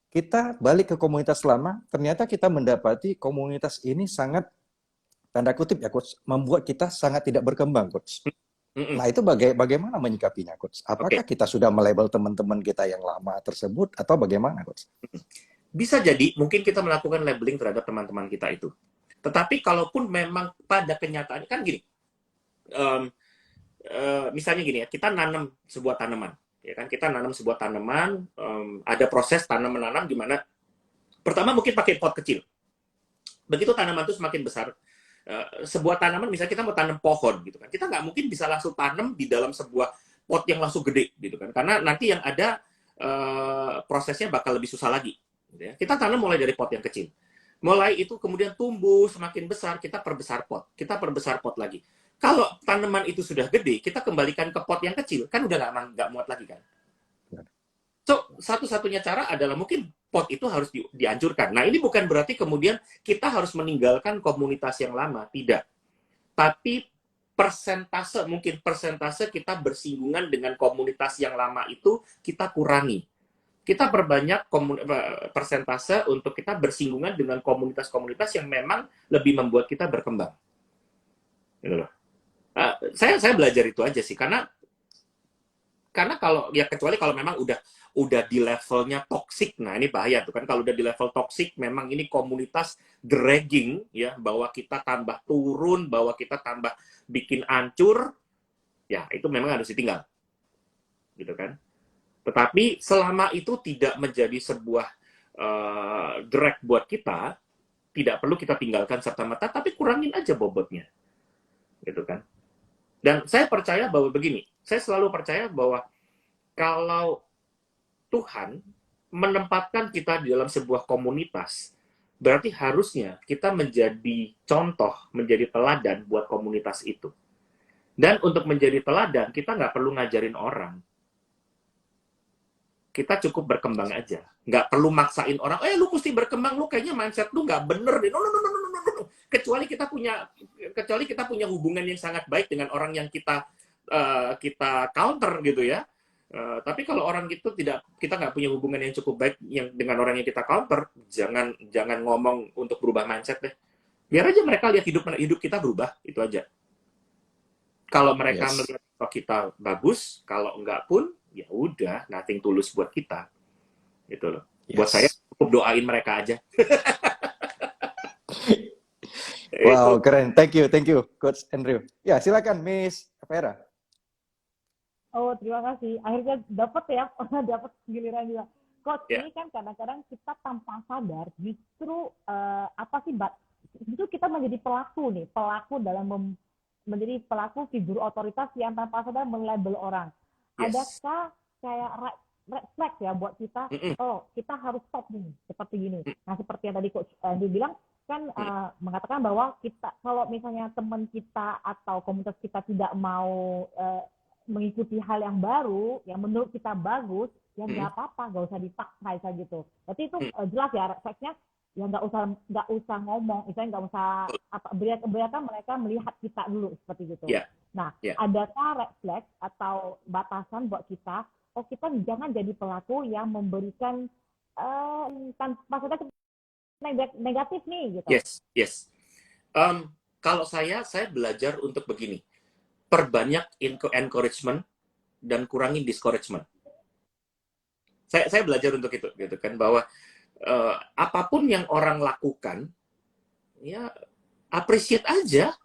kita balik ke komunitas lama, ternyata kita mendapati komunitas ini sangat, tanda kutip ya, Coach, membuat kita sangat tidak berkembang, Coach. Nah, itu bagaimana menyikapinya, Coach? Apakah kita sudah melabel teman-teman kita yang lama tersebut, atau bagaimana, Coach? Bisa jadi, mungkin kita melakukan labeling terhadap teman-teman kita itu. Tetapi kalaupun memang pada kenyataannya, kan gini, misalnya gini ya, kita nanam sebuah tanaman. Ya kan, kita nanam sebuah tanaman, ada proses tanam menanam di mana pertama mungkin pakai pot kecil. Begitu tanaman itu semakin besar, sebuah tanaman, misalnya kita mau tanam pohon gitu kan, kita nggak mungkin bisa langsung tanam di dalam sebuah pot yang langsung gede gitu kan, karena nanti yang ada prosesnya bakal lebih susah lagi. Gitu ya. Kita tanam mulai dari pot yang kecil, mulai itu kemudian tumbuh semakin besar, kita perbesar pot lagi. Kalau tanaman itu sudah gede, kita kembalikan ke pot yang kecil, kan udah nggak muat lagi kan. So, satu-satunya cara adalah mungkin pot itu harus dihancurkan. Nah, ini bukan berarti kemudian kita harus meninggalkan komunitas yang lama, tidak. Tapi mungkin persentase kita bersinggungan dengan komunitas yang lama itu kita kurangi. Kita perbanyak persentase untuk kita bersinggungan dengan komunitas-komunitas yang memang lebih membuat kita berkembang. Gitu loh. Saya belajar itu aja sih, karena kalau ya, kecuali kalau memang udah di levelnya toxic, nah ini bahaya tuh kan. Kalau udah di level toxic, memang ini komunitas dragging ya, bahwa kita tambah turun, bahwa kita tambah bikin hancur, ya itu memang harus ditinggal, gitu kan. Tetapi selama itu tidak menjadi sebuah drag buat kita, tidak perlu kita tinggalkan serta-merta, tapi kurangin aja bobotnya, gitu kan. Dan saya percaya bahwa begini, saya selalu percaya bahwa kalau Tuhan menempatkan kita di dalam sebuah komunitas, berarti harusnya kita menjadi contoh, menjadi teladan buat komunitas itu. Dan untuk menjadi teladan, kita nggak perlu ngajarin orang. Kita cukup berkembang aja. Nggak perlu maksain orang, lu mesti berkembang, lu kayaknya mindset lu nggak bener deh. No. Kecuali kita punya hubungan yang sangat baik dengan orang yang kita counter gitu ya. Tapi kalau orang itu kita nggak punya hubungan yang cukup baik dengan orang yang kita counter, jangan ngomong untuk berubah mindset deh. Biar aja mereka lihat hidup kita berubah, itu aja. Kalau mereka melihat kita bagus, kalau enggak pun ya udah, nothing tulus buat kita. Gitu loh. Buat saya cukup doain mereka aja. Wow, keren. Thank you, Coach Andrew. Ya, silakan Miss Vera. Oh, terima kasih. Akhirnya dapat ya, dapat giliran juga. Coach, Ya. ini kan kadang-kadang kita tanpa sadar justru apa sih, justru kita menjadi pelaku dalam menjadi pelaku figur otoritas yang tanpa sadar melabel orang. Yes. Adakah kayak red flag ya buat kita? Mm-mm. Oh, kita harus stop nih, seperti gini. Nah, seperti yang tadi Coach Andy bilang, kan mengatakan bahwa kita kalau misalnya teman kita atau komunitas kita tidak mau mengikuti hal yang baru, yang menurut kita bagus, ya nggak apa-apa, nggak usah dipaksa gitu. Berarti itu jelas ya, refleksnya ya nggak usah ngomong, misalnya nggak usah biarkan mereka melihat kita dulu seperti gitu. Ya. Nah, Ya. adakah red flag atau batasan buat kita? Oh, kita jangan jadi pelaku yang memberikan tanpa sadar negatif nih gitu. Yes. Kalau saya belajar untuk begini. Perbanyak encouragement dan kurangi discouragement. Saya belajar untuk itu, gitu kan, bahwa apapun yang orang lakukan, ya appreciate aja.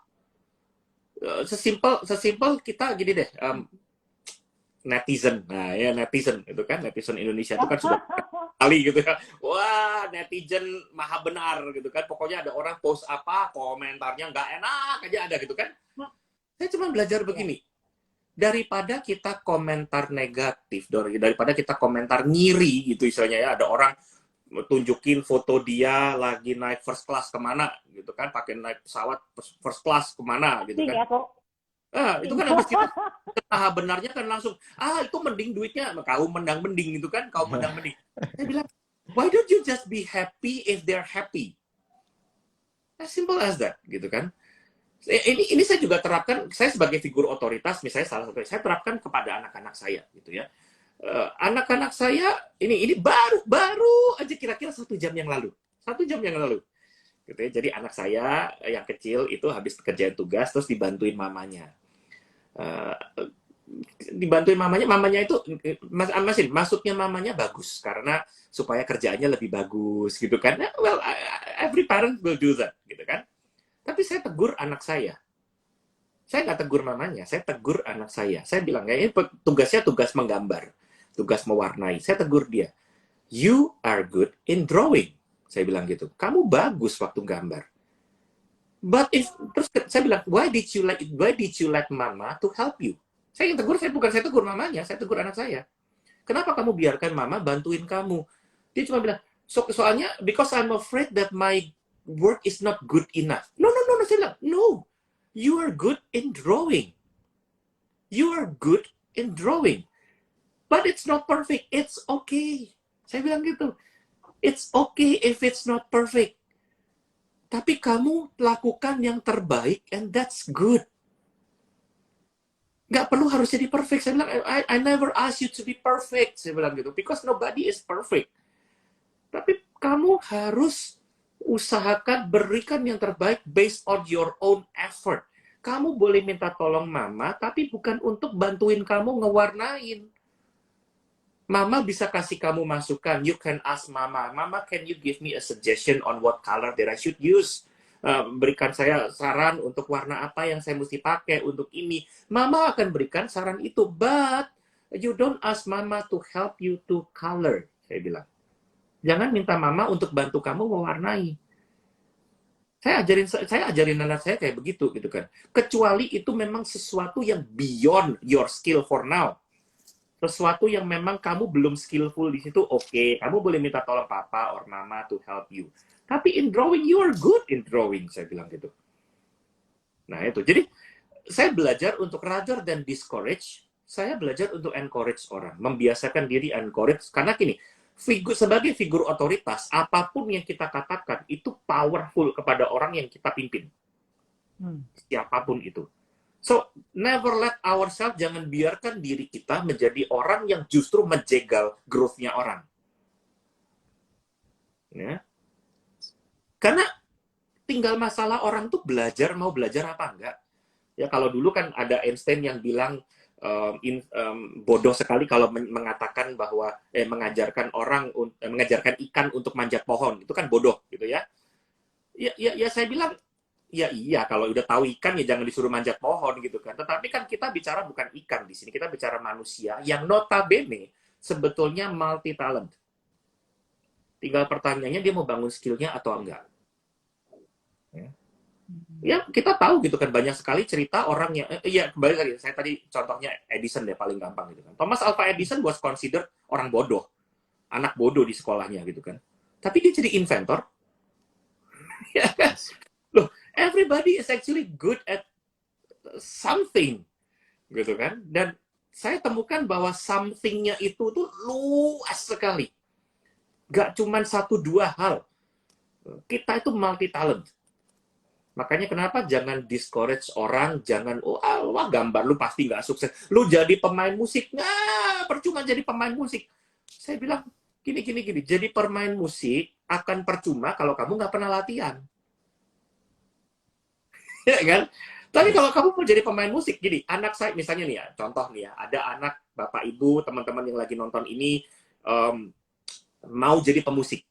Sesimpel kita gini deh, netizen. Nah, ya netizen itu kan, netizen Indonesia itu kan sudah kali gitu ya. Wah, netizen maha benar gitu kan. Pokoknya ada orang post apa, komentarnya nggak enak aja ada gitu kan. Saya cuma belajar begini. Daripada kita komentar negatif, daripada kita komentar ngiri gitu istilahnya ya, ada orang tunjukin foto dia lagi naik first class kemana gitu kan, pakai naik pesawat first class kemana gitu kan. Ya, kok. Itu kan habis kita benarnya kan langsung, itu mending duitnya, kau mending gitu kan, kau mending. Saya bilang, why don't you just be happy if they're happy? As simple as that, gitu kan. Ini saya juga terapkan, saya sebagai figur otoritas, misalnya salah satu, saya terapkan kepada anak-anak saya, gitu ya. Anak-anak saya, ini baru aja kira-kira 1 jam yang lalu. 1 jam yang lalu. Gitu ya. Jadi anak saya yang kecil itu habis kerjaan tugas, terus dibantuin mamanya. Mamanya itu, masuknya mamanya bagus, karena supaya kerjaannya lebih bagus, gitu kan. Well, every parent will do that, gitu kan. Tapi saya tegur anak saya. Saya nggak tegur mamanya, saya tegur anak saya. Saya bilang, ini tugasnya tugas menggambar, tugas mewarnai. Saya tegur dia. You are good in drawing. Saya bilang gitu. Kamu bagus waktu gambar. Terus saya bilang, why did you let mama to help you? Saya yang tegur, bukan saya tegur mamanya, saya tegur anak saya. Kenapa kamu biarkan mama bantuin kamu? Dia cuma bilang, soalnya because I'm afraid that my work is not good enough. No. Saya bilang, no. You are good in drawing. You are good in drawing. But it's not perfect. It's okay. Saya bilang gitu. It's okay if it's not perfect. Tapi kamu lakukan yang terbaik and that's good. Nggak perlu harus jadi perfect. Saya bilang, I never ask you to be perfect. Saya bilang gitu. Because nobody is perfect. Tapi kamu harus usahakan berikan yang terbaik based on your own effort. Kamu boleh minta tolong mama, tapi bukan untuk bantuin kamu ngewarnain. Mama bisa kasih kamu masukan. You can ask mama, Mama, can you give me a suggestion on what color that I should use? Berikan saya saran untuk warna apa yang saya mesti pakai untuk ini. Mama akan berikan saran itu, but you don't ask mama to help you to color. Saya bilang. Jangan minta mama untuk bantu kamu mewarnai. Saya ajarin anak saya kayak begitu gitu kan. Kecuali itu memang sesuatu yang beyond your skill for now. Sesuatu yang memang kamu belum skillful di situ, oke. Kamu boleh minta tolong papa or mama to help you. Tapi in drawing, you are good in drawing, saya bilang gitu. Nah itu, jadi saya belajar untuk rather than discourage, saya belajar untuk encourage orang. Membiasakan diri encourage, karena gini, sebagai figur otoritas, apapun yang kita katakan itu powerful kepada orang yang kita pimpin. Siapapun itu. So, never let ourselves, jangan biarkan diri kita menjadi orang yang justru menjegal growth-nya orang. Ya. Karena tinggal masalah orang tuh mau belajar apa enggak. Ya, kalau dulu kan ada Einstein yang bilang, bodoh sekali kalau mengatakan bahwa mengajarkan ikan untuk manjat pohon, itu kan bodoh gitu ya. Ya saya bilang Ya iya, kalau udah tahu ikan ya jangan disuruh manjat pohon gitu kan. Tetapi kan kita bicara bukan ikan di sini, kita bicara manusia yang notabene sebetulnya multi talent. Tinggal pertanyaannya dia mau bangun skillnya atau enggak. Ya kita tahu gitu kan, banyak sekali cerita orang yang ya kembali lagi saya tadi contohnya Edison deh paling gampang gitu kan. Thomas Alva Edison was considered orang bodoh, anak bodoh di sekolahnya gitu kan. Tapi dia jadi inventor. Ya kan? Loh, everybody is actually good at something gitu kan. Dan saya temukan bahwa something-nya itu tuh luas sekali. Gak cuma satu dua hal. Kita itu multi talent. Makanya kenapa jangan discourage orang, jangan, wah gambar lu pasti nggak sukses. Lu jadi pemain musik, nggak, percuma jadi pemain musik. Saya bilang, gini. Jadi pemain musik akan percuma kalau kamu nggak pernah latihan. Ya kan? Tapi kalau kamu mau jadi pemain musik, gini, anak saya, misalnya nih ya, contoh nih ya, ada anak, bapak, ibu, teman-teman yang lagi nonton ini, mau jadi pemusik.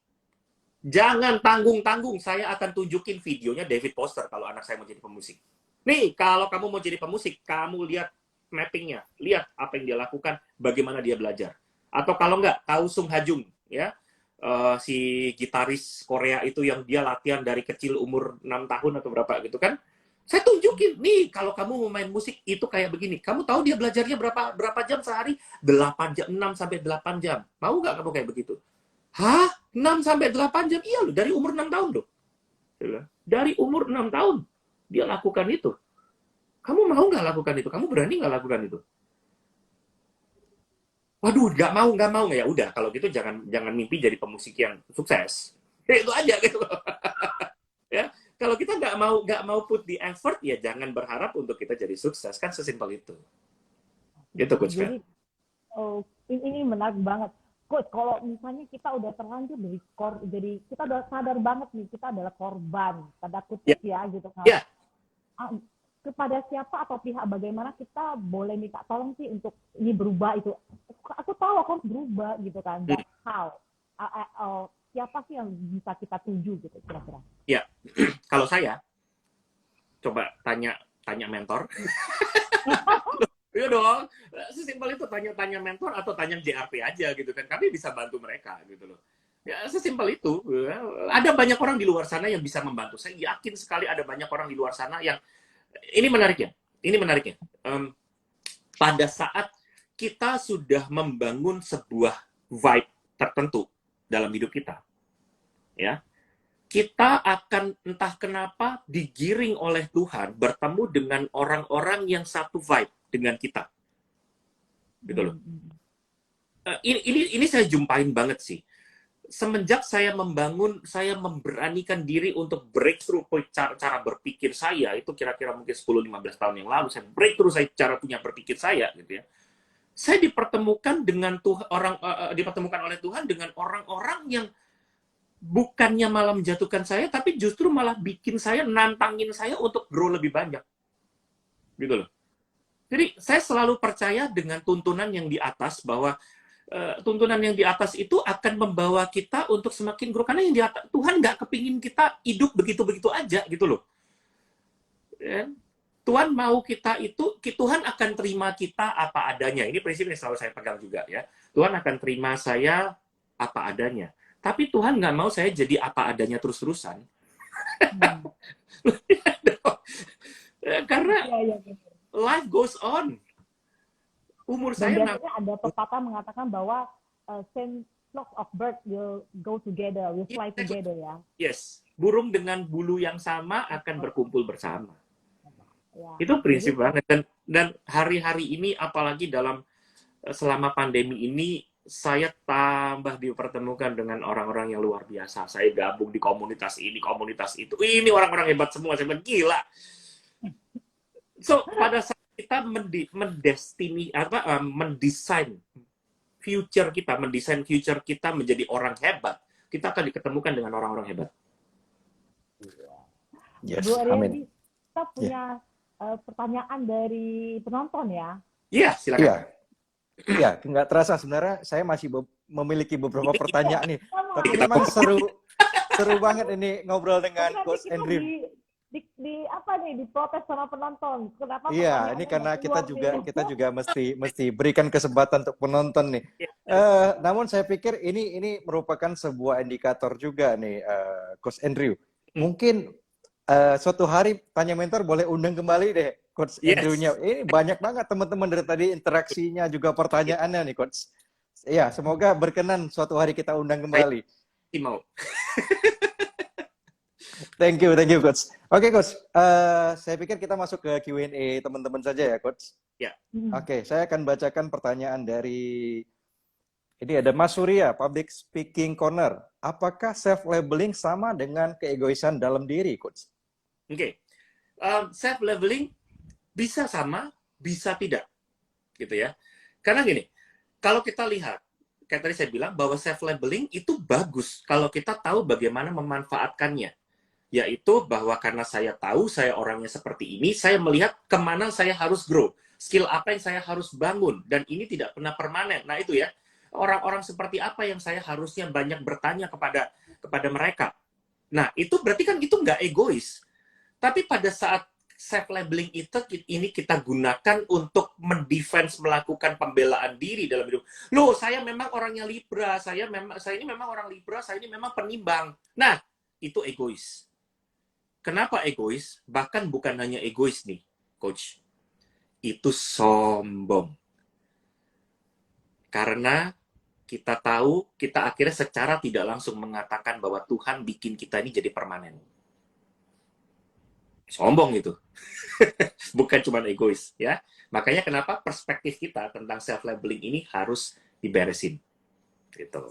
Jangan tanggung-tanggung, saya akan tunjukin videonya David Foster kalau anak saya mau jadi pemusik. Nih, kalau kamu mau jadi pemusik, kamu lihat mappingnya, lihat apa yang dia lakukan, bagaimana dia belajar. Atau kalau nggak, tahu Sung Ha Jung, ya, si gitaris Korea itu yang dia latihan dari kecil umur 6 tahun atau berapa gitu kan. Saya tunjukin, nih, kalau kamu mau main musik, itu kayak begini. Kamu tahu dia belajarnya berapa jam sehari? 8 jam, 6 sampai 8 jam. Mau nggak kamu kayak begitu? Hah? 6 sampai 8 jam? Iya loh, dari umur 6 tahun loh. Dari umur 6 tahun dia lakukan itu. Kamu mau nggak lakukan itu? Kamu berani nggak lakukan itu? Waduh, nggak mau. Ya udah, kalau gitu jangan mimpi jadi pemusik yang sukses. Ya, itu aja gitu loh. Ya, kalau kita nggak mau put the effort, ya jangan berharap untuk kita jadi sukses. Kan sesimpel itu. Gitu, Coach Fer. Jadi, ini menarik banget. Coach, kalau misalnya kita udah terlanjur jadi kita udah sadar banget nih kita adalah korban, tanda kutip ya gitu kan. Yeah. Kepada siapa atau pihak bagaimana kita boleh minta tolong sih untuk ini berubah itu. Aku tahu aku harus berubah gitu kan. But how? Siapa sih yang bisa kita tuju gitu kira-kira? Ya, kalau saya coba tanya mentor. Iya dong, sesimpel itu, tanya mentor atau tanya JRP aja gitu kan. Kami bisa bantu mereka gitu loh. Ya sesimpel itu. Ada banyak orang di luar sana yang bisa membantu. Saya yakin sekali ada banyak orang di luar sana yang ini menariknya. Pada saat kita sudah membangun sebuah vibe tertentu dalam hidup kita, ya, kita akan entah kenapa digiring oleh Tuhan bertemu dengan orang-orang yang satu vibe dengan kita, gitu loh. Ini saya jumpain banget sih. Semenjak saya memberanikan diri untuk breakthrough cara berpikir saya, itu kira-kira mungkin 10-15 tahun yang lalu, saya breakthrough cara punya berpikir saya, gitu ya. Saya dipertemukan dipertemukan oleh Tuhan dengan orang-orang yang bukannya malah menjatuhkan saya, tapi justru malah bikin saya, nantangin saya untuk grow lebih banyak. Gitu loh. Jadi saya selalu percaya dengan tuntunan yang di atas, bahwa tuntunan yang di atas itu akan membawa kita untuk semakin grow. Karena yang di atas, Tuhan nggak kepingin kita hidup begitu-begitu aja, gitu loh. Ya. Tuhan mau kita itu, Tuhan akan terima kita apa adanya. Ini prinsip yang selalu saya pegang juga ya. Tuhan akan terima saya apa adanya. Tapi Tuhan nggak mau saya jadi apa adanya terus-terusan. Karena life goes on. Umur Dan saya biasanya ada pepatah mengatakan bahwa same flocks of birds will go together, will fly together ya. Yes, burung dengan bulu yang sama akan berkumpul bersama. Ya. Itu prinsip banget. Dan hari-hari ini, apalagi selama pandemi ini, saya tambah dipertemukan dengan orang-orang yang luar biasa. Saya gabung di komunitas ini, komunitas itu. Ini orang-orang hebat semua. Saya bilang, gila. So, pada saat kita mendesain future kita menjadi orang hebat, kita akan diketemukan dengan orang-orang hebat. Yes, Bu amin. Kita punya pertanyaan dari penonton ya. Iya, silakan. Iya, nggak terasa sebenarnya saya masih memiliki beberapa pertanyaan nih. Tapi memang seru banget ini ngobrol dengan Coach Andrew. di apa nih diprotes sama penonton. Kenapa Iya, ini pertanyaannya karena nggak keluar nih? kita juga mesti berikan kesempatan untuk penonton nih. Namun saya pikir ini merupakan sebuah indikator juga nih, Coach Andrew. Mungkin suatu hari Tanya Mentor boleh undang kembali deh Coach Andrew-nya. Yes. Ini banyak banget teman-teman dari tadi interaksinya juga pertanyaannya nih Coach. Iya, semoga berkenan suatu hari kita undang kembali. Saya mau. Thank you Coach. Oke Coach, saya pikir kita masuk ke Q&A teman-teman saja ya Coach. Ya. Oke, saya akan bacakan pertanyaan dari ini ada Mas Surya, Public Speaking Corner. Apakah self-labeling sama dengan keegoisan dalam diri, Coach? Oke. Self-labeling bisa sama, bisa tidak. Gitu ya. Karena gini, kalau kita lihat, kayak tadi saya bilang, bahwa self-labeling itu bagus kalau kita tahu bagaimana memanfaatkannya. Yaitu bahwa karena saya tahu saya orangnya seperti ini, saya melihat kemana saya harus grow. Skill apa yang saya harus bangun. Dan ini tidak pernah permanen. Nah itu ya, orang-orang seperti apa yang saya harusnya banyak bertanya kepada mereka. Nah itu berarti kan itu nggak egois. Tapi pada saat self-labeling itu ini kita gunakan untuk mendefense, melakukan pembelaan diri dalam hidup. Loh, saya memang orangnya Libra, saya ini memang orang Libra, saya ini memang penimbang. Nah, itu egois. Kenapa egois? Bahkan bukan hanya egois nih, Coach. Itu sombong. Karena kita tahu, kita akhirnya secara tidak langsung mengatakan bahwa Tuhan bikin kita ini jadi permanen. Sombong itu. Bukan cuma egois, ya. Makanya kenapa perspektif kita tentang self-labeling ini harus diberesin. Gitu.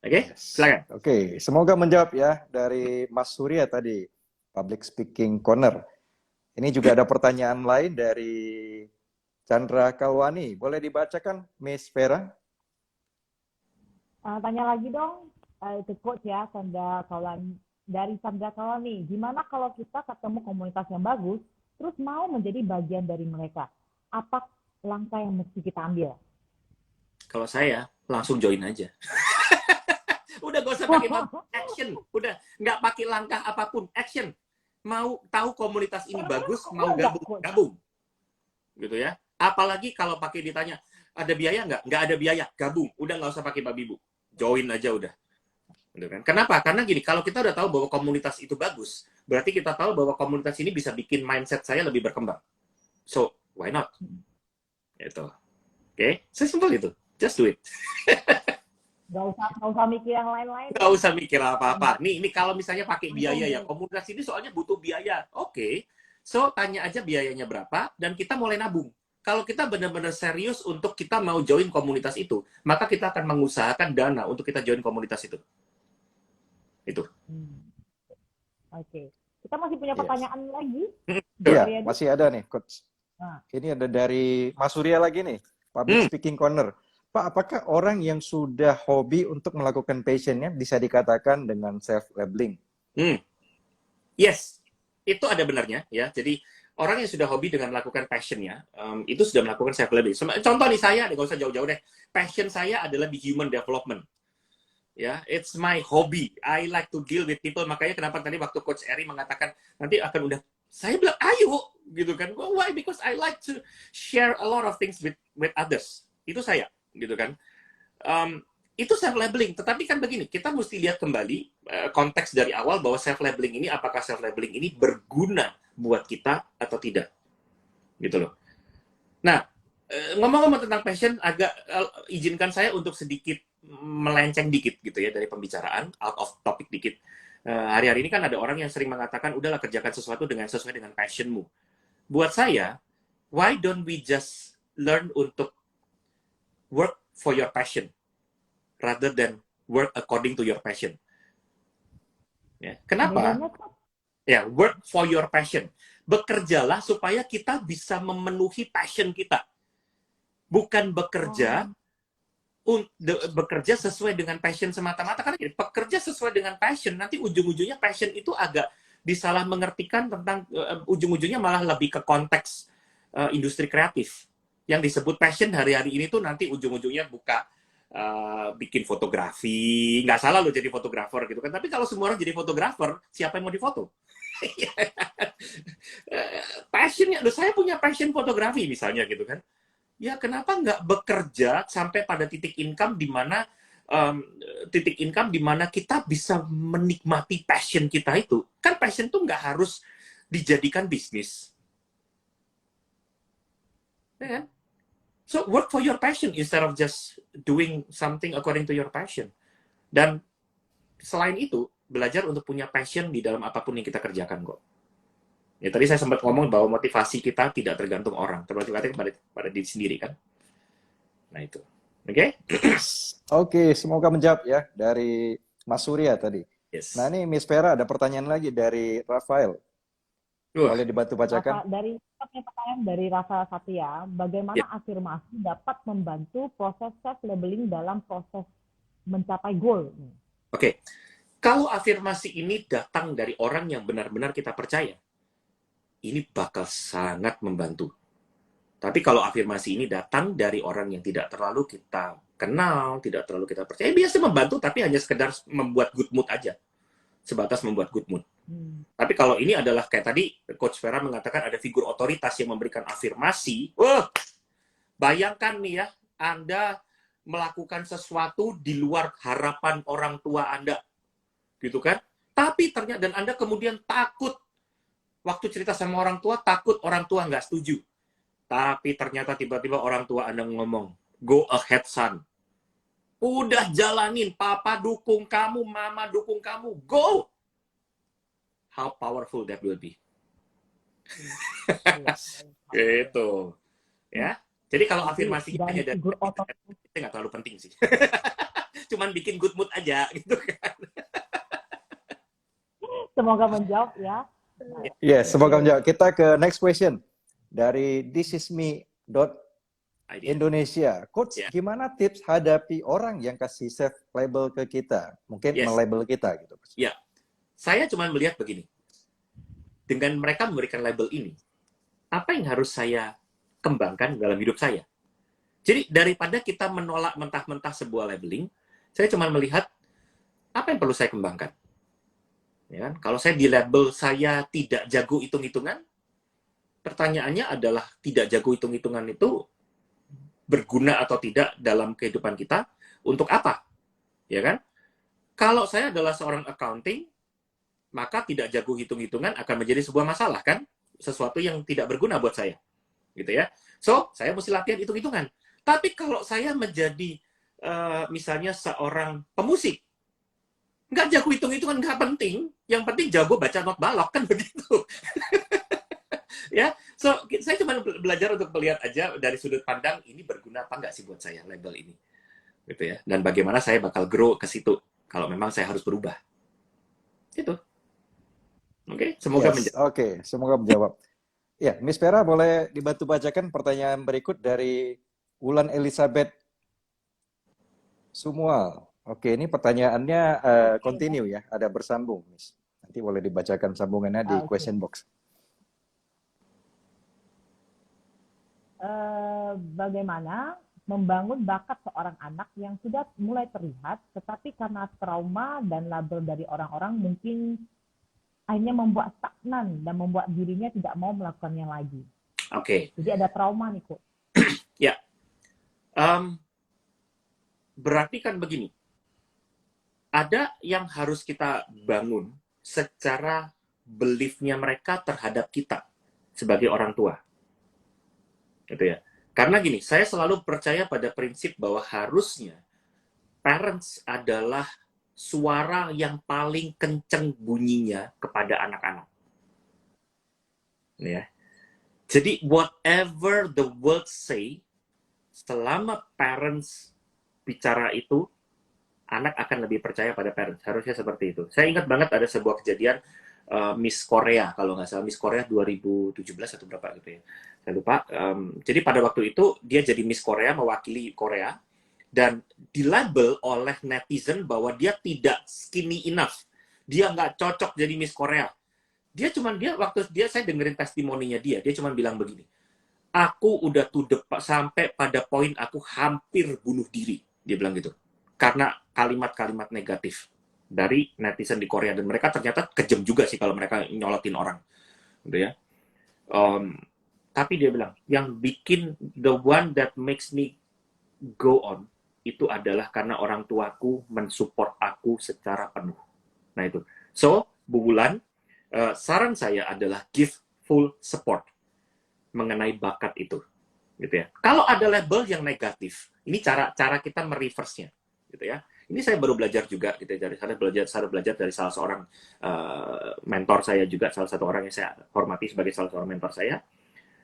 Oke, silakan. Oke, semoga menjawab ya dari Mas Surya tadi, Public Speaking Corner. Ini juga ada pertanyaan lain dari Chandra Kalwani. Boleh dibacakan, Miss Vera? Tanya lagi dong, itu coach ya, Chandra Kalwani. Dari Chandra Kalwani, gimana kalau kita ketemu komunitas yang bagus, terus mau menjadi bagian dari mereka? Apa langkah yang mesti kita ambil? Kalau saya, langsung join aja. Udah gak usah pakai action. Udah nggak pakai langkah apapun. Action. Mau tahu komunitas ini bagus, mau gabung. Gitu ya. Apalagi kalau pakai ditanya, ada biaya nggak? Nggak ada biaya, gabung. Udah nggak usah pakai babi bu. Join aja udah. Gitu kan? Kenapa? Karena gini, kalau kita udah tahu bahwa komunitas itu bagus, berarti kita tahu bahwa komunitas ini bisa bikin mindset saya lebih berkembang. So, why not? Gitu. Oke? Sesimpel itu. Just do it. Gak usah mikir yang lain-lain. Nggak usah mikir apa-apa. Nih kalau misalnya pakai biaya ya, komunitas ini soalnya butuh biaya. Oke. So, tanya aja biayanya berapa, dan kita mulai nabung. Kalau kita benar-benar serius untuk kita mau join komunitas itu, maka kita akan mengusahakan dana untuk kita join komunitas itu. Itu. Oke. Kita masih punya pertanyaan lagi? Iya, masih ada nih, Coach. Nah. Ini ada dari Mas Surya lagi nih, Public Speaking Corner. Pak, apakah orang yang sudah hobi untuk melakukan passionnya bisa dikatakan dengan self-labeling? Yes, itu ada benarnya ya. Jadi orang yang sudah hobi dengan melakukan passionnya, itu sudah melakukan self-labeling. Contoh nih saya, nggak usah jauh-jauh deh. Passion saya adalah di human development. Ya, it's my hobby. I like to deal with people. Makanya kenapa tadi waktu Coach Eri mengatakan nanti akan udah, saya bilang ayo, gitu kan? Why? Because I like to share a lot of things with others. Itu saya. Gitu kan, itu self-labeling. Tetapi kan begini, kita mesti lihat kembali konteks dari awal bahwa self-labeling ini, apakah self-labeling ini berguna buat kita atau tidak, gitu loh. Nah, ngomong-ngomong tentang passion, agak izinkan saya untuk sedikit melenceng dikit gitu ya dari pembicaraan, out of topic dikit. Hari-hari ini kan ada orang yang sering mengatakan, udahlah kerjakan sesuatu sesuai dengan passionmu. Buat saya, why don't we just learn untuk work for your passion rather than work according to your passion. Ya, kenapa? Ya, work for your passion. Bekerjalah supaya kita bisa memenuhi passion kita. Bukan bekerja bekerja sesuai dengan passion semata-mata. Karena bekerja sesuai dengan passion, nanti ujung-ujungnya passion itu agak disalah mengertikan tentang ujung-ujungnya malah lebih ke konteks industri kreatif. Yang disebut passion hari-hari ini tuh nanti ujung-ujungnya buka bikin fotografi. Nggak salah lo jadi fotografer gitu kan. Tapi kalau semua orang jadi fotografer, siapa yang mau difoto? Passionnya, loh, saya punya passion fotografi misalnya gitu kan. Ya kenapa nggak bekerja sampai pada titik income di mana kita bisa menikmati passion kita itu. Kan passion tuh nggak harus dijadikan bisnis. Ya kan? So work for your passion instead of just doing something according to your passion. Dan selain itu, belajar untuk punya passion di dalam apapun yang kita kerjakan kok. Ya tadi saya sempat ngomong bahwa motivasi kita tidak tergantung orang, tergantung pada diri sendiri kan. Nah itu. Oke? Oke, semoga menjawab ya dari Mas Surya tadi. Yes. Nah ini Miss Vera ada pertanyaan lagi dari Rafael. Boleh dibantu bacakan? Dari pertanyaan dari Rafa Satya, bagaimana afirmasi dapat membantu proses self labeling dalam proses mencapai goal? Oke. Kalau afirmasi ini datang dari orang yang benar-benar kita percaya, ini bakal sangat membantu. Tapi kalau afirmasi ini datang dari orang yang tidak terlalu kita kenal, tidak terlalu kita percaya, biasa membantu tapi hanya sekedar membuat good mood aja. Sebatas membuat good mood. Tapi kalau ini adalah kayak tadi Coach Vera mengatakan ada figur otoritas yang memberikan afirmasi. Bayangkan nih ya, Anda melakukan sesuatu di luar harapan orang tua Anda. Gitu kan? Tapi ternyata, dan Anda kemudian takut. Waktu cerita sama orang tua, takut orang tua nggak setuju. Tapi ternyata tiba-tiba orang tua Anda ngomong, go ahead son. Udah jalanin, papa dukung kamu, mama dukung kamu, go! How powerful that will be. Gitu. Ya. Jadi kalau afirmasinya hanya dari itu nggak terlalu penting sih. Cuman bikin good mood aja gitu kan. Semoga menjawab ya. Yes, semoga menjawab. Kita ke next question dari thisisme.indonesia. Coach, gimana tips hadapi orang yang kasih self label ke kita? Mungkin melabel kita gitu. Ya, saya cuma melihat begini. Dengan mereka memberikan label ini, apa yang harus saya kembangkan dalam hidup saya? Jadi daripada kita menolak mentah-mentah sebuah labeling, saya cuma melihat apa yang perlu saya kembangkan. Ya kan? Kalau saya di label saya tidak jago hitung-hitungan, pertanyaannya adalah tidak jago hitung-hitungan itu berguna atau tidak dalam kehidupan kita untuk apa? Ya kan? Kalau saya adalah seorang accounting, maka tidak jago hitung-hitungan akan menjadi sebuah masalah kan? Sesuatu yang tidak berguna buat saya. Gitu ya. So, saya mesti latihan hitung-hitungan. Tapi kalau saya menjadi misalnya seorang pemusik, nggak jago hitung-hitungan nggak penting. Yang penting jago baca not balok kan begitu. Ya, so saya cuma belajar untuk melihat aja dari sudut pandang ini berguna apa nggak sih buat saya label ini, gitu ya. Dan bagaimana saya bakal grow ke situ kalau memang saya harus berubah. Itu. Oke, semoga menjawab. Oke, semoga menjawab. Ya, Miss Vera boleh dibantu bacakan pertanyaan berikut dari Wulan Elizabeth Sumual. Oke, ini pertanyaannya continue ya, ada bersambung, Miss. Nanti boleh dibacakan sambungannya di question box. Bagaimana membangun bakat seorang anak yang sudah mulai terlihat, tetapi karena trauma dan label dari orang-orang mungkin akhirnya membuat stagnan dan membuat dirinya tidak mau melakukannya lagi. Oke. Jadi ada trauma nih, kok. Ya. Berarti kan begini. Ada yang harus kita bangun secara belief-nya mereka terhadap kita sebagai orang tua. Gitu ya. Karena gini, saya selalu percaya pada prinsip bahwa harusnya parents adalah suara yang paling kenceng bunyinya kepada anak-anak. Ya. Jadi whatever the world say, selama parents bicara itu, anak akan lebih percaya pada parents. Harusnya seperti itu. Saya ingat banget ada sebuah kejadian Miss Korea, kalau nggak salah Miss Korea 2017 atau berapa gitu ya. Saya lupa. Jadi pada waktu itu dia jadi Miss Korea, mewakili Korea, dan dilabel oleh netizen bahwa dia tidak skinny enough. Dia nggak cocok jadi Miss Korea. Waktu saya dengerin testimoninya dia cuma bilang begini, aku udah sampai pada poin aku hampir bunuh diri. Dia bilang gitu. Karena kalimat-kalimat negatif dari netizen di Korea, dan mereka ternyata kejam juga sih kalau mereka nyolotin orang, gitu ya. Tapi dia bilang yang bikin the one that makes me go on itu adalah karena orang tuaku mensupport aku secara penuh. Nah itu. So, Bu Wulan, saran saya adalah give full support mengenai bakat itu, gitu ya. Kalau ada label yang negatif, ini cara kita mereverse-nya, gitu ya. Ini saya baru belajar juga, gitu ya. Saya belajar dari salah seorang mentor saya juga, salah satu orang yang saya hormati sebagai salah seorang mentor saya.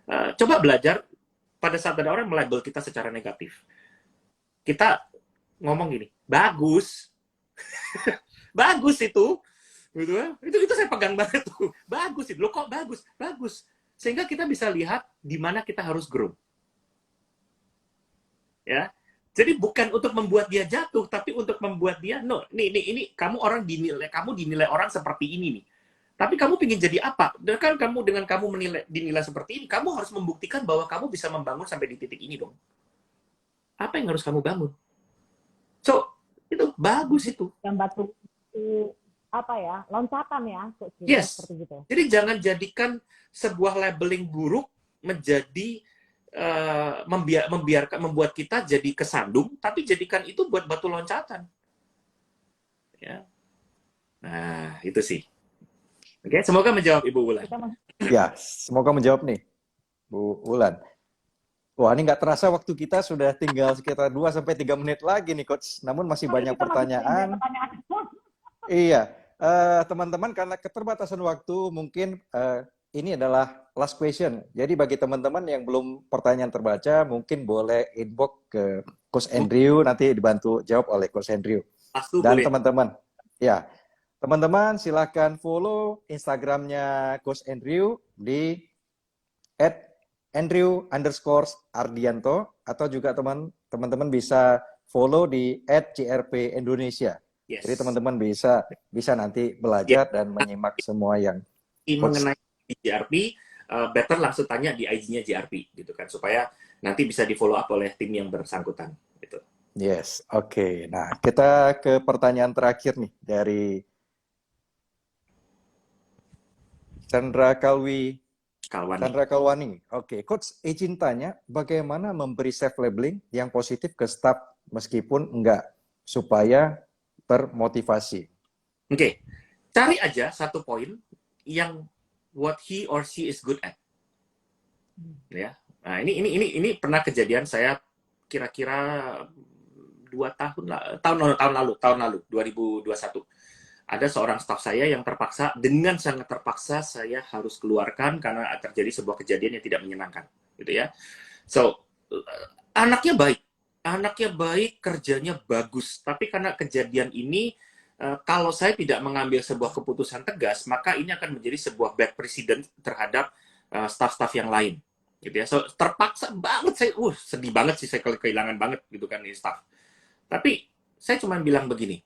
Coba belajar pada saat ada orang melabel kita secara negatif. Kita ngomong gini, bagus, bagus itu, gitu ya. Itu saya pegang banget tuh, bagus itu, lo kok bagus, bagus, sehingga kita bisa lihat di mana kita harus grow, ya. Jadi bukan untuk membuat dia jatuh, tapi untuk membuat dia, no, ini kamu dinilai orang seperti ini nih. Tapi kamu ingin jadi apa? Dan kan dengan kamu dinilai seperti ini, kamu harus membuktikan bahwa kamu bisa membangun sampai di titik ini dong. Apa yang harus kamu bangun? So, itu bagus itu. Yang batu itu apa ya? Loncatan ya, Yes. seperti gitu. Jadi jangan jadikan sebuah labeling buruk menjadi membuat kita jadi kesandung, tapi jadikan itu buat batu loncatan. Ya. Nah, itu sih. Oke, semoga menjawab Ibu Wulan. Ya, semoga menjawab nih, Bu Wulan. Wah, ini nggak terasa waktu kita sudah tinggal sekitar 2-3 menit lagi nih, Coach. Namun masih banyak pertanyaan. Iya, teman-teman, karena keterbatasan waktu, mungkin ini adalah last question. Jadi bagi teman-teman yang belum pertanyaan terbaca, mungkin boleh inbox ke Coach Andrew, nanti dibantu jawab oleh Coach Andrew. Dan teman-teman, ya, teman-teman silahkan follow Instagramnya Coach Andrew di @Andrew_Ardianto, atau juga teman-teman bisa follow di @JRP Indonesia. Yes. Jadi teman-teman bisa nanti belajar dan menyimak semua yang mengenai JRP, better langsung tanya di IG-nya JRP gitu kan, supaya nanti bisa di follow up oleh tim yang bersangkutan gitu. Yes, oke. Nah, kita ke pertanyaan terakhir nih dari Chandra Kalwani. Oke, Coach, izin tanya, bagaimana memberi self labeling yang positif ke staff meskipun enggak, supaya termotivasi? Oke, cari aja satu poin yang what he or she is good at. Ya. Nah, ini pernah kejadian saya kira-kira 2 tahun lalu 2021. Ada seorang staf saya yang dengan sangat terpaksa saya harus keluarkan karena terjadi sebuah kejadian yang tidak menyenangkan, gitu ya. So, anaknya baik, kerjanya bagus, tapi karena kejadian ini, kalau saya tidak mengambil sebuah keputusan tegas, maka ini akan menjadi sebuah bad precedent terhadap staf-staf yang lain, gitu ya. So, terpaksa banget saya, sedih banget sih saya kehilangan banget gitu kan ini staf. Tapi saya cuma bilang begini,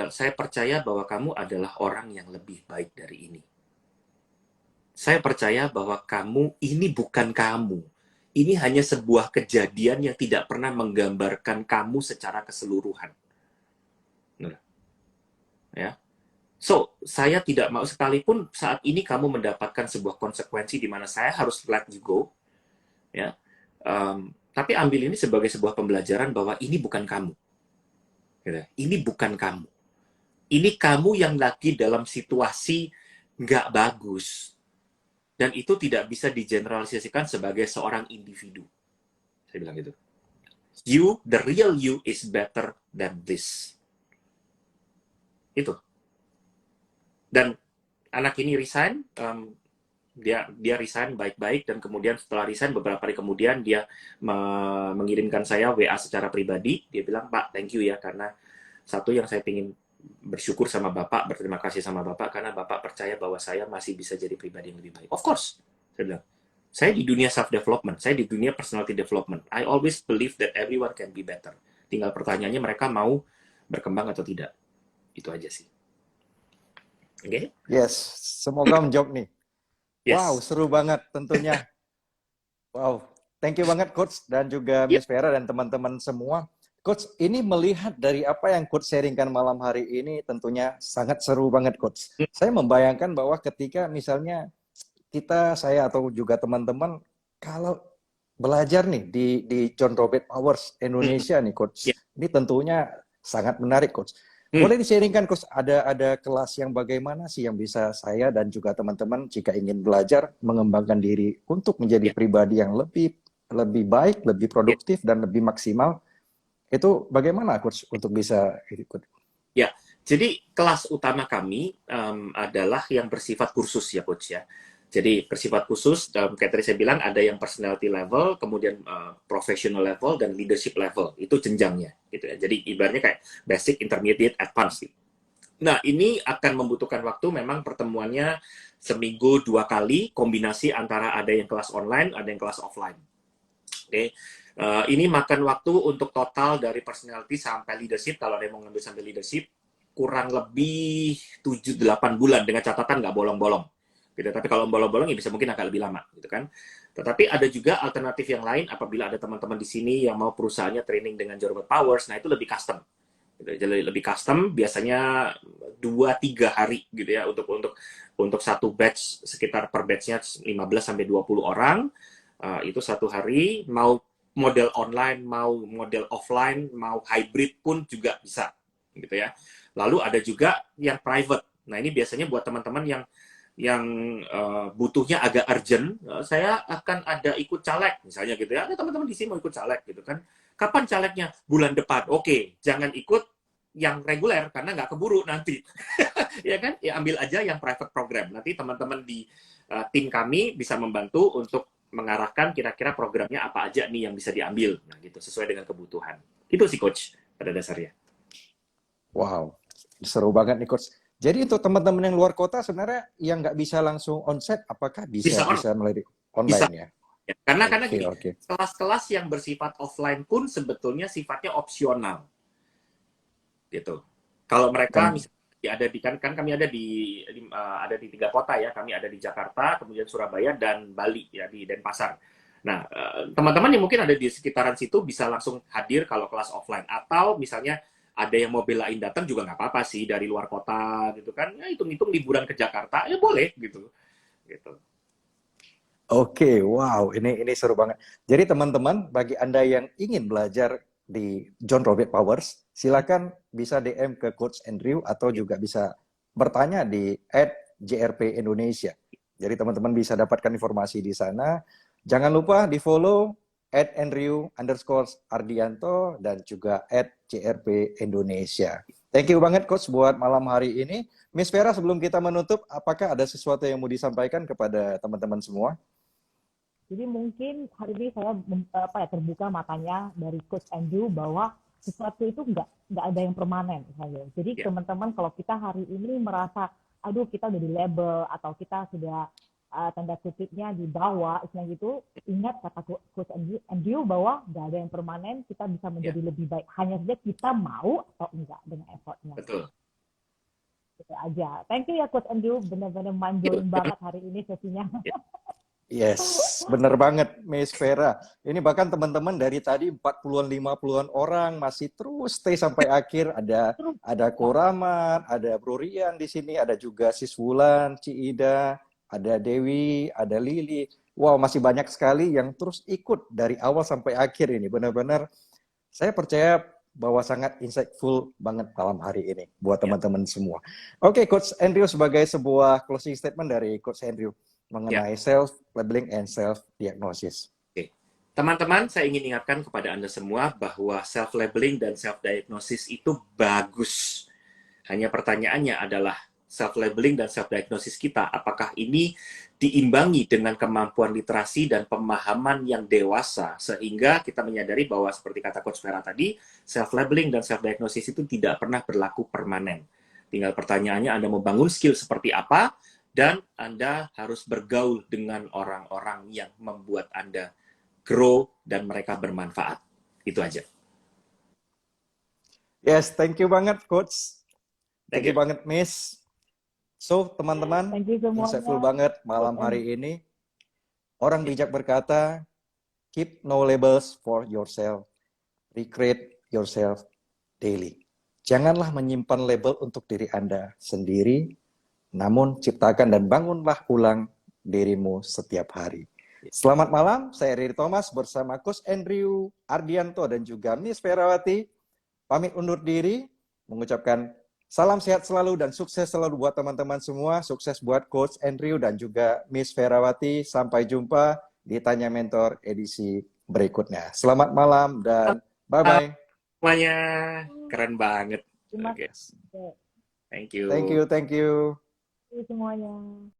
saya percaya bahwa kamu adalah orang yang lebih baik dari ini. Saya percaya bahwa ini bukan kamu. Ini hanya sebuah kejadian yang tidak pernah menggambarkan kamu secara keseluruhan. Ya. So, saya tidak mau, sekalipun saat ini kamu mendapatkan sebuah konsekuensi di mana saya harus let you go, ya. Tapi ambil ini sebagai sebuah pembelajaran bahwa ini bukan kamu. Ini bukan kamu. Ini kamu yang lagi dalam situasi nggak bagus. Dan itu tidak bisa digeneralisasikan sebagai seorang individu. Saya bilang gitu. The real you is better than this. Itu. Dan anak ini resign, dia resign baik-baik, dan kemudian setelah resign beberapa hari kemudian dia mengirimkan saya WA secara pribadi. Dia bilang, Pak, thank you ya, karena satu yang saya ingin bersyukur sama Bapak, berterima kasih sama Bapak karena Bapak percaya bahwa saya masih bisa jadi pribadi yang lebih baik. Of course, saya bilang, saya di dunia self development, saya di dunia personality development. I always believe that everyone can be better. Tinggal pertanyaannya mereka mau berkembang atau tidak. Itu aja sih. Oke? Okay? Yes, semoga menjawab nih. Yes. Wow, seru banget tentunya. Wow, thank you banget Coach dan juga Miss Vera dan teman-teman semua. Coach, ini melihat dari apa yang Coach sharingkan malam hari ini tentunya sangat seru banget, Coach. Saya membayangkan bahwa ketika misalnya saya atau juga teman-teman kalau belajar nih di John Robert Powers Indonesia nih, Coach. Ya. Ini tentunya sangat menarik, Coach. Hmm. Boleh di-sharingkan, Coach, ada kelas yang bagaimana sih yang bisa saya dan juga teman-teman jika ingin belajar mengembangkan diri untuk menjadi pribadi yang lebih baik, lebih produktif, dan lebih maksimal. Itu bagaimana, Coach, untuk bisa ikut? Ya, jadi kelas utama kami adalah yang bersifat kursus ya, Coach ya. Jadi bersifat khusus, kayak tadi saya bilang ada yang personality level, kemudian professional level, dan leadership level. Itu jenjangnya, gitu ya. Jadi ibaratnya kayak basic, intermediate, advanced. Nah, ini akan membutuhkan waktu, memang pertemuannya seminggu 2 kali, kombinasi antara ada yang kelas online, ada yang kelas offline. Oke. Ini makan waktu untuk total dari personality sampai leadership, kalau ada yang mau ngambil sampai leadership, kurang lebih 7-8 bulan, dengan catatan nggak bolong-bolong. Gitu. Tapi kalau bolong-bolong ya bisa mungkin agak lebih lama, gitu kan. Tetapi ada juga alternatif yang lain apabila ada teman-teman di sini yang mau perusahaannya training dengan John Robert Powers, nah itu lebih custom. Gitu. Jadi lebih custom, biasanya 2-3 hari gitu ya untuk satu batch, sekitar per batchnya 15-20 orang. Itu satu hari, mau model online, mau model offline, mau hybrid pun juga bisa, gitu ya. Lalu ada juga yang private. Nah, ini biasanya buat teman-teman yang butuhnya agak urgent, saya akan ada ikut caleg, misalnya gitu ya. Ada teman-teman di sini mau ikut caleg, gitu kan. Kapan calegnya? Bulan depan. Oke, jangan ikut yang reguler, karena nggak keburu nanti. Ya kan? Ya ambil aja yang private program. Nanti teman-teman di tim kami bisa membantu untuk mengarahkan kira-kira programnya apa aja nih yang bisa diambil, nah gitu, sesuai dengan kebutuhan. Itu sih, Coach, pada dasarnya. Wow, seru banget nih, Coach. Jadi untuk teman-teman yang luar kota sebenarnya yang nggak bisa langsung onsite, apakah bisa melalui online ya? Ya, karena gini, Okay. kelas-kelas yang bersifat offline pun sebetulnya sifatnya opsional, gitu. Kalau mereka misalnya ada di kan kami ada di 3 kota ya, kami ada di Jakarta, kemudian Surabaya dan Bali ya, di Denpasar. Nah, teman-teman yang mungkin ada di sekitaran situ bisa langsung hadir kalau kelas offline, atau misalnya ada yang mau belain datang juga nggak apa-apa sih dari luar kota gitu kan, ya hitung-hitung liburan ke Jakarta ya boleh gitu. Oke, wow, ini seru banget. Jadi teman-teman, bagi Anda yang ingin belajar di John Robert Powers, silakan bisa DM ke Coach Andrew atau juga bisa bertanya di @JRP Indonesia. Jadi teman-teman bisa dapatkan informasi di sana. Jangan lupa di follow @Andrew_Ardianto dan juga @JRP Indonesia. Thank you banget, Coach, buat malam hari ini. Miss Vera, sebelum kita menutup, apakah ada sesuatu yang mau disampaikan kepada teman-teman semua? Jadi mungkin hari ini saya terbuka matanya dari Coach Andrew bahwa sesuatu itu nggak ada yang permanen misalnya. Jadi teman-teman kalau kita hari ini merasa aduh kita udah di label atau kita sudah tanda kutipnya di bawah, istilah gitu, ingat kata Coach Andrew bahwa nggak ada yang permanen, kita bisa menjadi lebih baik. Hanya saja kita mau atau enggak dengan effortnya. Betul. Itu aja. Thank you ya Coach Andrew, benar-benar mind-blowing banget hari ini sesinya. Yes, bener banget Miss Vera. Ini bahkan teman-teman dari tadi 40-an, 50-an orang masih terus stay sampai akhir. Ada Koraman, ada Bro Rian di sini, ada juga Sis Wulan, Ci Ida, ada Dewi, ada Lili. Wow, masih banyak sekali yang terus ikut dari awal sampai akhir ini. Benar-benar saya percaya bahwa sangat insightful banget malam hari ini buat teman-teman semua. Oke, Coach Andrew, sebagai sebuah closing statement dari Coach Andrew mengenai self-labeling and self-diagnosis. Oke. Teman-teman, saya ingin ingatkan kepada Anda semua bahwa self-labeling dan self-diagnosis itu bagus. Hanya pertanyaannya adalah self-labeling dan self-diagnosis kita, apakah ini diimbangi dengan kemampuan literasi dan pemahaman yang dewasa, sehingga kita menyadari bahwa seperti kata Coach Vera tadi, self-labeling dan self-diagnosis itu tidak pernah berlaku permanen. Tinggal pertanyaannya Anda mau bangun skill seperti apa, dan Anda harus bergaul dengan orang-orang yang membuat Anda grow dan mereka bermanfaat. Itu aja. Yes, thank you banget Coach. Thank you you banget Miss. So, teman-teman, insightful banget malam hari ini. Orang bijak berkata, keep no labels for yourself. Recreate yourself daily. Janganlah menyimpan label untuk diri Anda sendiri, namun ciptakan dan bangunlah ulang dirimu setiap hari. Selamat malam, saya Riri Thomas bersama Coach Andrew Ardianto dan juga Miss Ferawati. Pamit undur diri, mengucapkan salam sehat selalu dan sukses selalu buat teman-teman semua. Sukses buat Coach Andrew dan juga Miss Ferawati. Sampai jumpa di Tanya Mentor edisi berikutnya. Selamat malam dan bye-bye. Semuanya keren banget. Terima Oke. kasih Thank you. Thank you. semuanya.